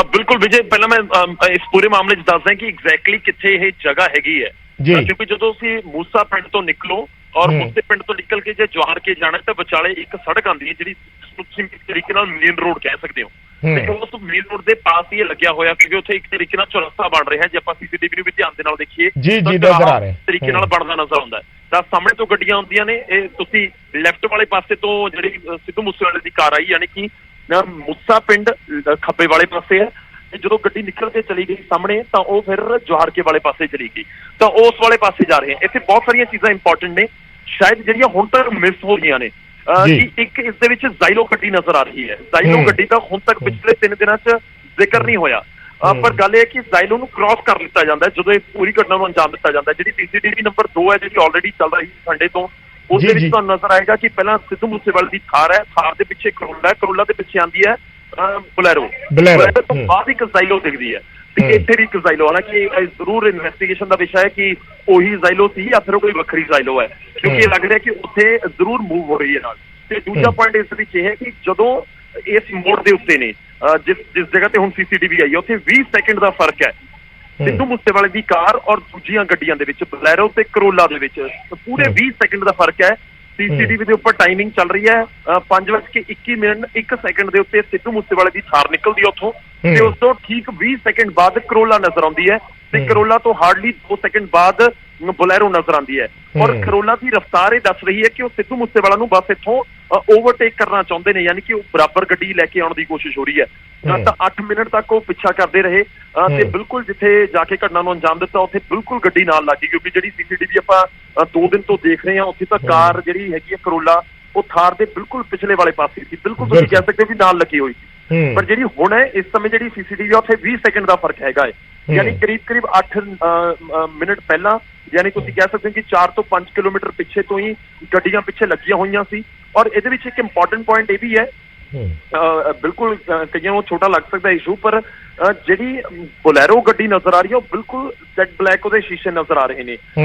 ਬਿਲਕੁਲ ਵਿਜੇ, ਪਹਿਲਾਂ ਮੈਂ ਇਸ ਪੂਰੇ ਮਾਮਲੇ 'ਚ ਦੱਸਦਾ ਕਿ ਐਗਜ਼ੈਕਟਲੀ ਕਿੱਥੇ ਇਹ ਜਗ੍ਹਾ ਹੈਗੀ ਹੈ। ਕਿਉਂਕਿ ਜਦੋਂ ਤੁਸੀਂ ਮੂਸਾ ਪਿੰਡ ਤੋਂ ਨਿਕਲੋ ਔਰ ਮੂਸੇ ਪਿੰਡ ਤੋਂ ਨਿਕਲ ਕੇ ਜੇ ਜਵਾਰ ਕੇ ਜਾਣਾ ਤਾਂ ਵਿਚਾਲੇ ਇੱਕ ਸੜਕ ਆਉਂਦੀ ਹੈ ਜਿਹੜੀ ਤੁਸੀਂ ਇੱਕ ਤਰੀਕੇ ਨਾਲ ਮੇਨ ਰੋਡ ਕਹਿ ਸਕਦੇ ਹੋ। ਤੇ ਉਸ ਮੇਨ ਰੋਡ ਦੇ ਪਾਸ ਹੀ ਇਹ ਲੱਗਿਆ ਹੋਇਆ ਕਿਉਂਕਿ ਉੱਥੇ ਇੱਕ ਤਰੀਕੇ ਨਾਲ ਚੌਰਸਤਾ ਬਣ ਰਿਹਾ। ਜੇ ਆਪਾਂ ਸੀਸੀਟੀਵੀ ਨੂੰ ਵੀ ਧਿਆਨ ਦੇ ਨਾਲ ਦੇਖੀਏ ਤਰੀਕੇ ਨਾਲ ਬਣਦਾ ਨਜ਼ਰ ਆਉਂਦਾ ਹੈ। ਤਾਂ ਸਾਹਮਣੇ ਤੋਂ ਗੱਡੀਆਂ ਆਉਂਦੀਆਂ ਨੇ, ਇਹ ਤੁਸੀਂ ਲੈਫਟ ਵਾਲੇ ਪਾਸੇ ਤੋਂ ਜਿਹੜੀ ਸਿੱਧੂ ਮੂਸੇਵਾਲੇ ਦੀ ਕਾਰ ਆਈ, ਯਾਨੀ ਕਿ ਮੂਸਾ ਪਿੰਡ ਖੱਬੇ ਵਾਲੇ ਪਾਸੇ ਹੈ। ਜਦੋਂ ਗੱਡੀ ਨਿਕਲ ਕੇ ਚਲੀ ਗਈ ਸਾਹਮਣੇ ਤਾਂ ਉਹ ਫਿਰ ਜਵਾਰਕੇ ਵਾਲੇ ਪਾਸੇ ਚਲੀ ਗਈ, ਤਾਂ ਉਸ ਵਾਲੇ ਪਾਸੇ ਜਾ ਰਹੇ ਆ। ਇੱਥੇ ਬਹੁਤ ਸਾਰੀਆਂ ਚੀਜ਼ਾਂ ਇੰਪੋਰਟੈਂਟ ਨੇ ਸ਼ਾਇਦ ਜਿਹੜੀਆਂ ਹੁਣ ਤੱਕ ਮਿਸ ਹੋ ਗਈਆਂ ਨੇ। ਇੱਕ ਇਸ ਦੇ ਵਿੱਚ ਜ਼ਾਈਲੋ ਗੱਡੀ ਨਜ਼ਰ ਆ ਰਹੀ ਹੈ। ਜ਼ਾਈਲੋ ਗੱਡੀ ਦਾ ਹੁਣ ਤੱਕ ਪਿਛਲੇ 3 ਦਿਨਾਂ 'ਚ ਜ਼ਿਕਰ ਨਹੀਂ ਹੋਇਆ, ਪਰ ਗੱਲ ਇਹ ਹੈ ਕਿ ਜ਼ਾਈਲੋ ਨੂੰ ਕ੍ਰਾਸ ਕਰ ਲਿੱਤਾ ਜਾਂਦਾ ਜਦੋਂ ਇਹ ਪੂਰੀ ਘਟਨਾ ਨੂੰ ਅੰਜਾਮ ਦਿੱਤਾ ਜਾਂਦਾ। ਜਿਹੜੀ ਸੀਸੀਟੀਵੀ ਨੰਬਰ 2 ਹੈ ਜਿਹੜੀ ਆਲਰੇਡੀ ਚੱਲ ਰਹੀ ਸੰਡੇ ਤੋਂ, ਉਸ ਦੇ ਵਿੱਚ ਤੁਹਾਨੂੰ ਨਜ਼ਰ ਆਏਗਾ ਕਿ ਪਹਿਲਾਂ ਸਿੱਧੂ ਮੂਸੇਵਾਲੇ ਦੀ ਥਾਰ ਹੈ, ਥਾਰ ਦੇ ਪਿੱਛੇ ਕਰੋਲਾ ਹੈ, ਕਰੋਲਾ ਦੇ ਪਿੱਛੇ ਆਉਂਦੀ ਹੈ ਬਲੈਰੋ ਤੋਂ ਬਾਅਦ ਇੱਕ ਜ਼ਾਈਲੋ ਦਿਖਦੀ ਹੈ। ਤੇ ਇੱਥੇ ਵੀ ਇੱਕ ਜ਼ਾਈਲੋ, ਹਾਲਾਂਕਿ ਜ਼ਰੂਰ ਇਨਵੈਸਟੀਗੇਸ਼ਨ ਦਾ ਵਿਸ਼ਾ ਹੈ ਕਿ ਉਹੀ ਜ਼ਾਈਲੋ ਸੀ ਜਾਂ ਫਿਰ ਕੋਈ ਵੱਖਰੀ ਜ਼ਾਈਲੋ ਹੈ, ਕਿਉਂਕਿ ਲੱਗ ਰਿਹਾ ਕਿ ਉੱਥੇ ਜ਼ਰੂਰ ਮੂਵ ਹੋ ਰਹੀ ਹੈ ਨਾਲ। ਤੇ ਦੂਜਾ ਪੁਆਇੰਟ ਇਸ ਵਿੱਚ ਇਹ ਹੈ ਕਿ ਜਦੋਂ ਇਸ ਮੋੜ ਦੇ ਉੱਤੇ ਨੇ ਜਿਸ ਜਗ੍ਹਾ ਤੇ ਹੁਣ ਸੀਸੀਟੀਵੀ ਆਈ ਹੈ ਉੱਥੇ 20 ਸੈਕਿੰਡ ਦਾ ਫਰਕ ਹੈ ਸਿੱਧੂ ਮੂਸੇਵਾਲੇ ਦੀ ਕਾਰ ਔਰ ਦੂਜੀਆਂ ਗੱਡੀਆਂ ਦੇ ਵਿੱਚ, ਬਲੈਰੋ ਤੇ ਕਰੋਲਾ ਦੇ ਵਿੱਚ ਪੂਰੇ 20 ਸੈਕਿੰਡ ਦਾ ਫਰਕ ਹੈ। ਸੀਸੀਟੀਵੀ ਦੇ ਉੱਪਰ ਟਾਈਮਿੰਗ ਚੱਲ ਰਹੀ ਹੈ 5:21 ਦੇ ਉੱਤੇ ਸਿੱਧੂ ਮੂਸੇਵਾਲੇ ਦੀ ਥਾਰ ਨਿਕਲਦੀ ਹੈ ਉੱਥੋਂ, ਤੇ ਉਸ ਤੋਂ ਠੀਕ 20 ਸੈਕਿੰਡ ਬਾਅਦ ਕਰੋਲਾ ਨਜ਼ਰ ਆਉਂਦੀ ਹੈ, ਤੇ ਕਰੋਲਾ ਤੋਂ ਹਾਰਡਲੀ 2 ਸੈਕਿੰਡ ਬਾਅਦ ਬੋਲੈਰੋ ਨਜ਼ਰ ਆਉਂਦੀ ਹੈ। ਔਰ ਕਰੋਲਾ ਦੀ ਰਫ਼ਤਾਰ ਇਹ ਦੱਸ ਰਹੀ ਹੈ ਕਿ ਉਹ ਸਿੱਧੂ ਮੂਸੇਵਾਲਾ ਨੂੰ ਬਸ ਇੱਥੋਂ ਓਵਰਟੇਕ ਕਰਨਾ ਚਾਹੁੰਦੇ ਨੇ, ਯਾਨੀ ਕਿ ਉਹ ਬਰਾਬਰ ਗੱਡੀ ਲੈ ਕੇ ਆਉਣ ਦੀ ਕੋਸ਼ਿਸ਼ ਹੋ ਰਹੀ ਹੈ। ਤਾਂ 8 ਮਿੰਟ ਤੱਕ ਉਹ ਪਿੱਛਾ ਕਰਦੇ ਰਹੇ, ਤੇ ਬਿਲਕੁਲ ਜਿੱਥੇ ਜਾ ਕੇ ਘਟਨਾ ਨੂੰ ਅੰਜਾਮ ਦਿੱਤਾ ਉੱਥੇ ਬਿਲਕੁਲ ਗੱਡੀ ਨਾਲ ਲੱਗੀ, ਕਿਉਂਕਿ ਜਿਹੜੀ ਸੀਸੀਟੀਵੀ ਆਪਾਂ 2 ਦਿਨ ਤੋਂ ਦੇਖ ਰਹੇ ਹਾਂ ਉੱਥੇ ਤਾਂ ਕਾਰ ਜਿਹੜੀ ਹੈਗੀ ਹੈ ਕਰੋਲਾ ਉਹ ਥਾਰ ਦੇ ਬਿਲਕੁਲ ਪਿਛਲੇ ਵਾਲੇ ਪਾਸੇ ਸੀ, ਬਿਲਕੁਲ ਤੁਸੀਂ ਕਹਿ ਸਕਦੇ ਹੋ ਕਿ ਨਾਲ ਲੱਗੀ ਹੋਈ ਸੀ। ਪਰ ਜਿਹੜੀ ਹੁਣ ਹੈ ਇਸ ਸਮੇਂ ਜਿਹੜੀ ਸੀਸੀਟੀਵੀ ਉੱਥੇ 20 ਸੈਕਿੰਡ ਦਾ ਫਰਕ ਹੈਗਾ ਹੈ, ਯਾਨੀ ਕਰੀਬ 8 ਮਿੰਟ ਪਹਿਲਾਂ, ਯਾਨੀ ਤੁਸੀਂ ਕਹਿ ਸਕਦੇ ਹੋ ਕਿ 4 ਤੋਂ 5 ਕਿਲੋਮੀਟਰ ਪਿੱਛੇ ਤੋਂ ਹੀ ਗੱਡੀਆਂ ਪਿੱਛੇ ਲੱਗੀਆਂ ਹੋਈਆਂ ਸੀ। ਔਰ ਇਹਦੇ ਵਿੱਚ ਇੱਕ ਇੰਪੋਰਟੈਂਟ ਪੁਆਇੰਟ ਇਹ ਵੀ ਹੈ, ਬਿਲਕੁਲ ਕਈਆਂ ਨੂੰ ਛੋਟਾ ਲੱਗ ਸਕਦਾ ਇਸ਼ੂ, ਪਰ ਜਿਹੜੀ ਬੋਲੈਰੋ ਗੱਡੀ ਨਜ਼ਰ ਆ ਰਹੀ ਹੈ ਉਹ ਬਿਲਕੁਲ ਜੈਟ ਬਲੈਕ ਉਹਦੇ ਸ਼ੀਸ਼ੇ ਨਜ਼ਰ ਆ ਰਹੇ ਨੇ,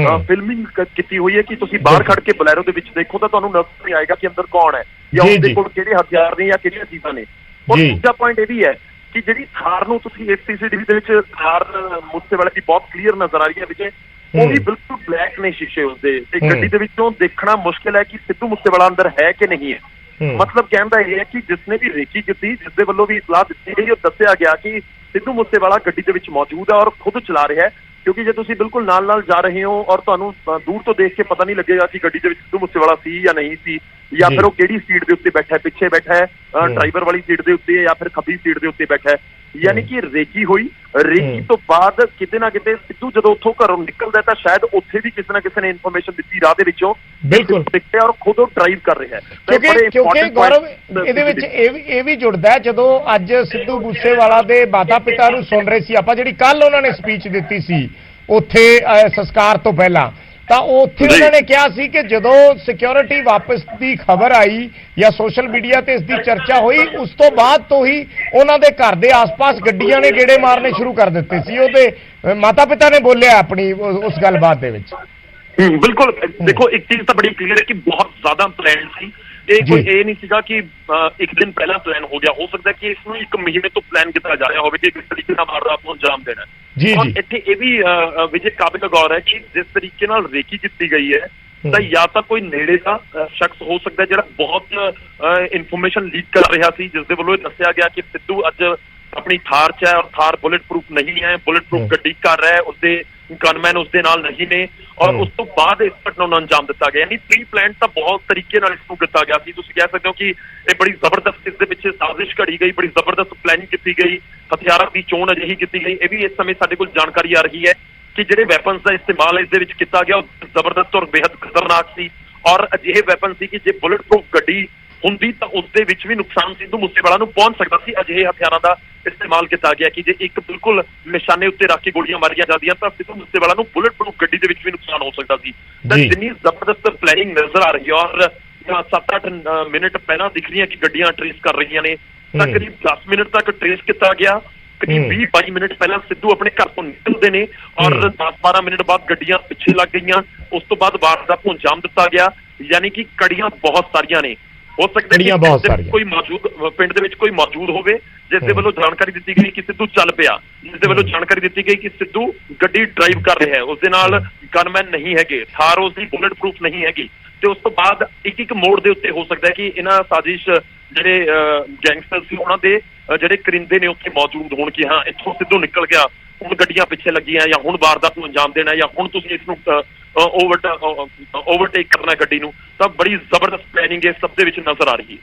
ਫਿਲਮਿੰਗ ਕੀਤੀ ਹੋਈ ਹੈ ਕਿ ਤੁਸੀਂ ਬਾਹਰ ਖੜ ਕੇ ਬੋਲੈਰੋ ਦੇ ਵਿੱਚ ਦੇਖੋ ਤਾਂ ਤੁਹਾਨੂੰ ਨਜ਼ਰ ਨਹੀਂ ਆਏਗਾ ਕਿ ਅੰਦਰ ਕੌਣ ਹੈ ਜਾਂ ਉਹਦੇ ਕੋਲ ਕਿਹੜੇ ਹਥਿਆਰ ਨੇ ਜਾਂ ਕਿਹੜੀਆਂ ਚੀਜ਼ਾਂ ਨੇ। ਔਰ ਦੂਜਾ ਪੁਆਇੰਟ ਇਹ ਵੀ ਹੈ ਕਿ ਜਿਹੜੀ ਥਾਰ ਨੂੰ ਤੁਸੀਂ ਇਸ ਸੀਸੀਟੀਵੀ ਦੇ ਵਿੱਚ ਥਾਰ ਮੂਸੇਵਾਲੇ ਦੀ ਬਹੁਤ ਕਲੀਅਰ ਨਜ਼ਰ ਆ ਰਹੀ ਹੈ ਵਿਜੇ, ਉਹ ਵੀ ਬਿਲਕੁਲ ਬਲੈਕ ਨੇ ਸ਼ੀਸ਼ੇ ਉਸਦੇ, ਤੇ ਗੱਡੀ ਦੇ ਵਿੱਚੋਂ ਦੇਖਣਾ ਮੁਸ਼ਕਿਲ ਹੈ ਕਿ ਸਿੱਧੂ ਮੂਸੇਵਾਲਾ ਅੰਦਰ ਹੈ ਕਿ ਨਹੀਂ ਹੈ। ਮਤਲਬ ਕਹਿਣ ਦਾ ਇਹ ਹੈ ਕਿ ਜਿਸਨੇ ਵੀ ਰੇਕੀ ਕੀਤੀ, ਜਿਸ ਦੇ ਵੱਲੋਂ ਵੀ ਇਤਲਾਹ ਦਿੱਤੀ ਗਈ, ਉਹ ਦੱਸਿਆ ਗਿਆ ਕਿ ਸਿੱਧੂ ਮੂਸੇਵਾਲਾ ਗੱਡੀ ਦੇ ਵਿੱਚ ਮੌਜੂਦ ਹੈ ਔਰ ਖੁਦ ਚਲਾ ਰਿਹਾ ਹੈ, ਕਿਉਂਕਿ ਜੇ ਤੁਸੀਂ ਬਿਲਕੁਲ ਨਾਲ ਜਾ ਰਹੇ ਹੋ ਔਰ ਤੁਹਾਨੂੰ ਦੂਰ ਤੋਂ ਦੇਖ ਕੇ ਪਤਾ ਨਹੀਂ ਲੱਗੇਗਾ ਕਿ ਗੱਡੀ ਦੇ ਵਿੱਚ ਸਿੱਧੂ ਮੂਸੇਵਾਲਾ ਸੀ ਜਾਂ ਨਹੀਂ ਸੀ, ਜਾਂ ਫਿਰ ਉਹ ਕਿਹੜੀ ਸੀਟ ਦੇ ਉੱਤੇ ਬੈਠਾ ਹੈ, ਪਿੱਛੇ ਬੈਠਾ ਹੈ ਡਰਾਈਵਰ ਵਾਲੀ ਸੀਟ ਦੇ ਉੱਤੇ ਜਾਂ ਫਿਰ ਖੱਬੀ ਸੀਟ ਦੇ ਉੱਤੇ ਬੈਠਾ ਹੈ। ਯਾਨੀ ਕਿ ਰੇਕੀ ਹੋਈ, ਰੇਕੀ ਤੋਂ ਬਾਅਦ ਕਿਤੇ ਨਾ ਕਿਤੇ ਸਿੱਧੂ ਜਦੋਂ ਉੱਥੋਂ ਘਰੋਂ ਨਿਕਲਦਾ ਤਾਂ ਸ਼ਾਇਦ ਉੱਥੇ ਵੀ ਕਿਸੇ ਨਾ ਕਿਸੇ ਨੇ ਇਨਫੋਰਮੇਸ਼ਨ ਦਿੱਤੀ ਰਾਹ ਦੇ ਵਿੱਚੋਂ, ਬਿਲਕੁਲ ਦਿੱਤੇ ਔਰ ਖੁਦ ਉਹ ਡਰਾਈਵ ਕਰ ਰਿਹਾ ਹੈ। ਕਿਉਂਕਿ ਗੌਰਵ ਇਹਦੇ ਵਿੱਚ ਇਹ ਵੀ ਜੁੜਦਾ ਹੈ, ਜਦੋਂ ਅੱਜ ਸਿੱਧੂ ਮੂਸੇਵਾਲਾ ਦੇ ਮਾਤਾ ਪਿਤਾ ਨੂੰ ਸੁਣ ਰਹੇ ਸੀ ਆਪਾਂ, ਜਿਹੜੀ ਕੱਲ ਉਹਨਾਂ ਨੇ ਸਪੀਚ ਦਿੱਤੀ ਸੀ ਉੱਥੇ ਸੰਸਕਾਰ ਤੋਂ ਪਹਿਲਾਂ, ਤਾਂ ਉੱਥੇ ਉਹਨਾਂ ਨੇ ਕਿਹਾ ਸੀ ਕਿ ਜਦੋਂ ਸਿਕਿਉਰਿਟੀ ਵਾਪਸ ਦੀ ਖਬਰ ਆਈ ਜਾਂ ਸੋਸ਼ਲ ਮੀਡੀਆ ਤੇ ਇਸ ਦੀ ਚਰਚਾ ਹੋਈ, ਉਸ ਤੋਂ ਬਾਅਦ ਤੋਂ ਹੀ ਉਹਨਾਂ ਦੇ ਘਰ ਦੇ ਆਸ-ਪਾਸ ਗੱਡੀਆਂ ਨੇ ਗੇੜੇ ਮਾਰਨੇ ਸ਼ੁਰੂ ਕਰ ਦਿੱਤੇ ਸੀ। ਉਹਦੇ ਮਾਤਾ ਪਿਤਾ ਨੇ ਬੋਲਿਆ ਆਪਣੀ ਉਸ ਗੱਲਬਾਤ ਦੇ ਵਿੱਚ। ਬਿਲਕੁਲ, ਦੇਖੋ ਇੱਕ ਚੀਜ਼ ਤਾਂ ਬੜੀ ਕਲੀਅਰ ਹੈ ਕਿ ਬਹੁਤ ਜ਼ਿਆਦਾ ਪਲਾਨ ਸੀ ਇਹ, ਕੋਈ ਇਹ ਨਹੀਂ ਸੀਗਾ ਕਿ ਇੱਕ ਦਿਨ ਪਹਿਲਾਂ ਪਲਾਨ ਹੋ ਗਿਆ। ਹੋ ਸਕਦਾ ਕਿ ਇਸ ਨੂੰ 1 ਮਹੀਨੇ ਤੋਂ ਪਲਾਨ ਕੀਤਾ ਜਾ ਰਿਹਾ ਹੋਵੇ ਕਿ ਕਿਸ ਤਰੀਕੇ ਨਾਲ ਵਾਰਦਾਤ ਨੂੰ ਅੰਜਾਮ ਦੇਣਾ। ਔਰ ਇੱਥੇ ਇਹ ਵੀ ਵਿਜੇ ਕਾਬਿਲ ਗੌਰ ਹੈ ਕਿ ਜਿਸ ਤਰੀਕੇ ਨਾਲ ਰੇਕੀ ਕੀਤੀ ਗਈ ਹੈ, ਤਾਂ ਜਾਂ ਤਾਂ ਕੋਈ ਨੇੜੇ ਦਾ ਸ਼ਖਸ ਹੋ ਸਕਦਾ ਜਿਹੜਾ ਬਹੁਤ ਇਨਫੋਰਮੇਸ਼ਨ ਲੀਕ ਕਰ ਰਿਹਾ ਸੀ, ਜਿਸ ਦੇ ਵੱਲੋਂ ਇਹ ਦੱਸਿਆ ਗਿਆ ਕਿ ਸਿੱਧੂ ਅੱਜ ਆਪਣੀ ਥਾਰ 'ਚ ਹੈ ਔਰ ਥਾਰ ਬੁਲੇਟ ਪ੍ਰੂਫ ਨਹੀਂ ਹੈ, ਬੁਲੇਟ ਪ੍ਰੂਫ ਗੱਡੀ ਕਰ ਰਿਹਾ ਹੈ, ਉਸਦੇ ਗਨਮੈਨ ਉਸਦੇ ਨਾਲ ਨਹੀਂ ਨੇ, ਔਰ ਉਸ ਤੋਂ ਬਾਅਦ ਇਸ ਘਟਨਾ ਨੂੰ ਅੰਜਾਮ ਦਿੱਤਾ ਗਿਆ। ਯਾਨੀ ਪ੍ਰੀ ਪਲਾਨ ਤਾਂ ਬਹੁਤ ਤਰੀਕੇ ਨਾਲ ਇਸ ਨੂੰ ਕੀਤਾ ਗਿਆ ਸੀ। ਤੁਸੀਂ ਕਹਿ ਸਕਦੇ ਹੋ ਕਿ ਇਹ ਬੜੀ ਜ਼ਬਰਦਸਤ ਇਸ ਦੇ ਪਿੱਛੇ ਸਾਜ਼ਿਸ਼ ਘੜੀ ਗਈ, ਬੜੀ ਜ਼ਬਰਦਸਤ ਪਲੈਨਿੰਗ ਕੀਤੀ ਗਈ, ਹਥਿਆਰਾਂ ਦੀ ਚੋਣ ਅਜਿਹੀ ਕੀਤੀ ਗਈ। ਇਹ ਵੀ ਇਸ ਸਮੇਂ ਸਾਡੇ ਕੋਲ ਜਾਣਕਾਰੀ ਆ ਰਹੀ ਹੈ ਕਿ ਜਿਹੜੇ ਵੈਪਨਸ ਦਾ ਇਸਤੇਮਾਲ ਇਸ ਦੇ ਵਿੱਚ ਕੀਤਾ ਗਿਆ ਉਹ ਜ਼ਬਰਦਸਤ ਔਰ ਬੇहद ਖਤਰਨਾਕ ਸੀ, ਔਰ ਅਜਿਹੇ ਵੈਪਨ ਸੀ ਕਿ ਜੇ ਬੁਲੇਟ ਪ੍ਰੂਫ ਗੱਡੀ ਹੁੰਦੀ ਤਾਂ ਉਸ ਦੇ ਵਿੱਚ ਵੀ ਨੁਕਸਾਨ ਸਿੱਧੂ ਮੂਸੇਵਾਲਾ ਨੂੰ ਪਹੁੰਚ ਸਕਦਾ ਸੀ। ਅਜਿਹੇ ਹਥਿਆਰਾਂ ਦਾ ਇਸਤੇਮਾਲ ਕੀਤਾ ਗਿਆ ਕਿ ਜੇ ਇੱਕ ਬਿਲਕੁਲ ਨਿਸ਼ਾਨੇ ਉੱਤੇ ਰੱਖ ਕੇ ਗੋਲੀਆਂ ਮਾਰੀਆਂ ਜਾਂਦੀਆਂ ਤਾਂ ਸਿੱਧੂ ਮੂਸੇਵਾਲਾ ਨੂੰ ਬੁਲੇਟ ਪ੍ਰੂਫ ਗੱਡੀ ਦੇ ਵਿੱਚ ਵੀ ਨੁਕਸਾਨ ਹੋ ਸਕਦਾ ਸੀ। ਤਾਂ ਜਿੰਨੀ ਜ਼ਬਰਦਸਤ ਪਲੈਨਿੰਗ ਨਜ਼ਰ ਆ ਰਹੀ ਹੈ, ਔਰ 7-8 ਮਿੰਟ ਪਹਿਲਾਂ ਦਿਖ ਰਹੀਆਂ ਕਿ ਗੱਡੀਆਂ ਟਰੇਸ ਕਰ ਰਹੀਆਂ ਨੇ, ਤਾਂ ਕਰੀਬ 10 ਮਿੰਟ ਤੱਕ ਟਰੇਸ ਕੀਤਾ ਗਿਆ। ਕਰੀਬ 20-22 ਮਿੰਟ ਪਹਿਲਾਂ ਸਿੱਧੂ ਆਪਣੇ ਘਰ ਤੋਂ ਨਿਕਲਦੇ ਨੇ ਔਰ 10-12 ਮਿੰਟ ਬਾਅਦ ਗੱਡੀਆਂ ਪਿੱਛੇ ਲੱਗ ਗਈਆਂ। ਉਸ ਤੋਂ ਬਾਅਦ ਵਾਰਦਾਤ ਨੂੰ ਅੰਜਾਮ ਦਿੱਤਾ ਗਿਆ। ਯਾਨੀ ਕਿ ਕੜੀਆਂ ਬਹੁਤ ਸਾਰੀਆਂ ਨੇ। ਹੋ ਸਕਦਾ ਹੈ ਕੋਈ ਮੌਜੂਦ ਪਿੰਡ ਦੇ ਵਿੱਚ ਕੋਈ ਮੌਜੂਦ ਹੋਵੇ ਜਿਸ ਦੇ ਵੱਲੋਂ ਜਾਣਕਾਰੀ ਦਿੱਤੀ ਗਈ ਕਿ ਸਿੱਧੂ ਚੱਲ ਪਿਆ, ਜਿਸ ਦੇ ਵੱਲੋਂ ਜਾਣਕਾਰੀ ਦਿੱਤੀ ਗਈ ਕਿ ਸਿੱਧੂ ਗੱਡੀ ਡਰਾਈਵ ਕਰ ਰਿਹਾ ਹੈ, ਉਸਦੇ ਨਾਲ ਗਨਮੈਨ ਨਹੀਂ ਹੈਗੇ, ਥਾਰ ਉਸਦੀ ਬੁਲੇਟ ਪ੍ਰੂਫ ਨਹੀਂ ਹੈਗੀ। ਤੇ ਉਸ ਤੋਂ ਬਾਅਦ ਇੱਕ ਮੋੜ ਦੇ ਉੱਤੇ ਹੋ ਸਕਦਾ ਹੈ ਕਿ ਇਹਨਾਂ ਸਾਜ਼ਿਸ਼ ਜਿਹੜੇ ਗੈਂਗਸਟਰ ਸੀ ਉਹਨਾਂ ਦੇ ਜਿਹੜੇ ਕਰਿੰਦੇ ਨੇ ਉੱਥੇ ਮੌਜੂਦ ਹੋਣ ਕਿ ਹਾਂ ਇੱਥੋਂ ਸਿੱਧੂ ਨਿਕਲ ਗਿਆ, ਹੁਣ ਗੱਡੀਆਂ ਪਿੱਛੇ ਲੱਗੀਆਂ, ਜਾਂ ਹੁਣ ਵਾਰਦਾਤ ਨੂੰ ਅੰਜਾਮ ਦੇਣਾ, ਜਾਂ ਹੁਣ ਤੁਸੀਂ ਇਸ ਨੂੰ ਓਵਰਟੇਕ ਕਰਨਾ ਗੱਡੀ ਨੂੰ। ਤਾਂ ਬੜੀ ਜ਼ਬਰਦਸਤ ਪਲੈਨਿੰਗ ਇਸ ਸਭ ਦੇ ਵਿੱਚ ਨਜ਼ਰ ਆ ਰਹੀ ਹੈ।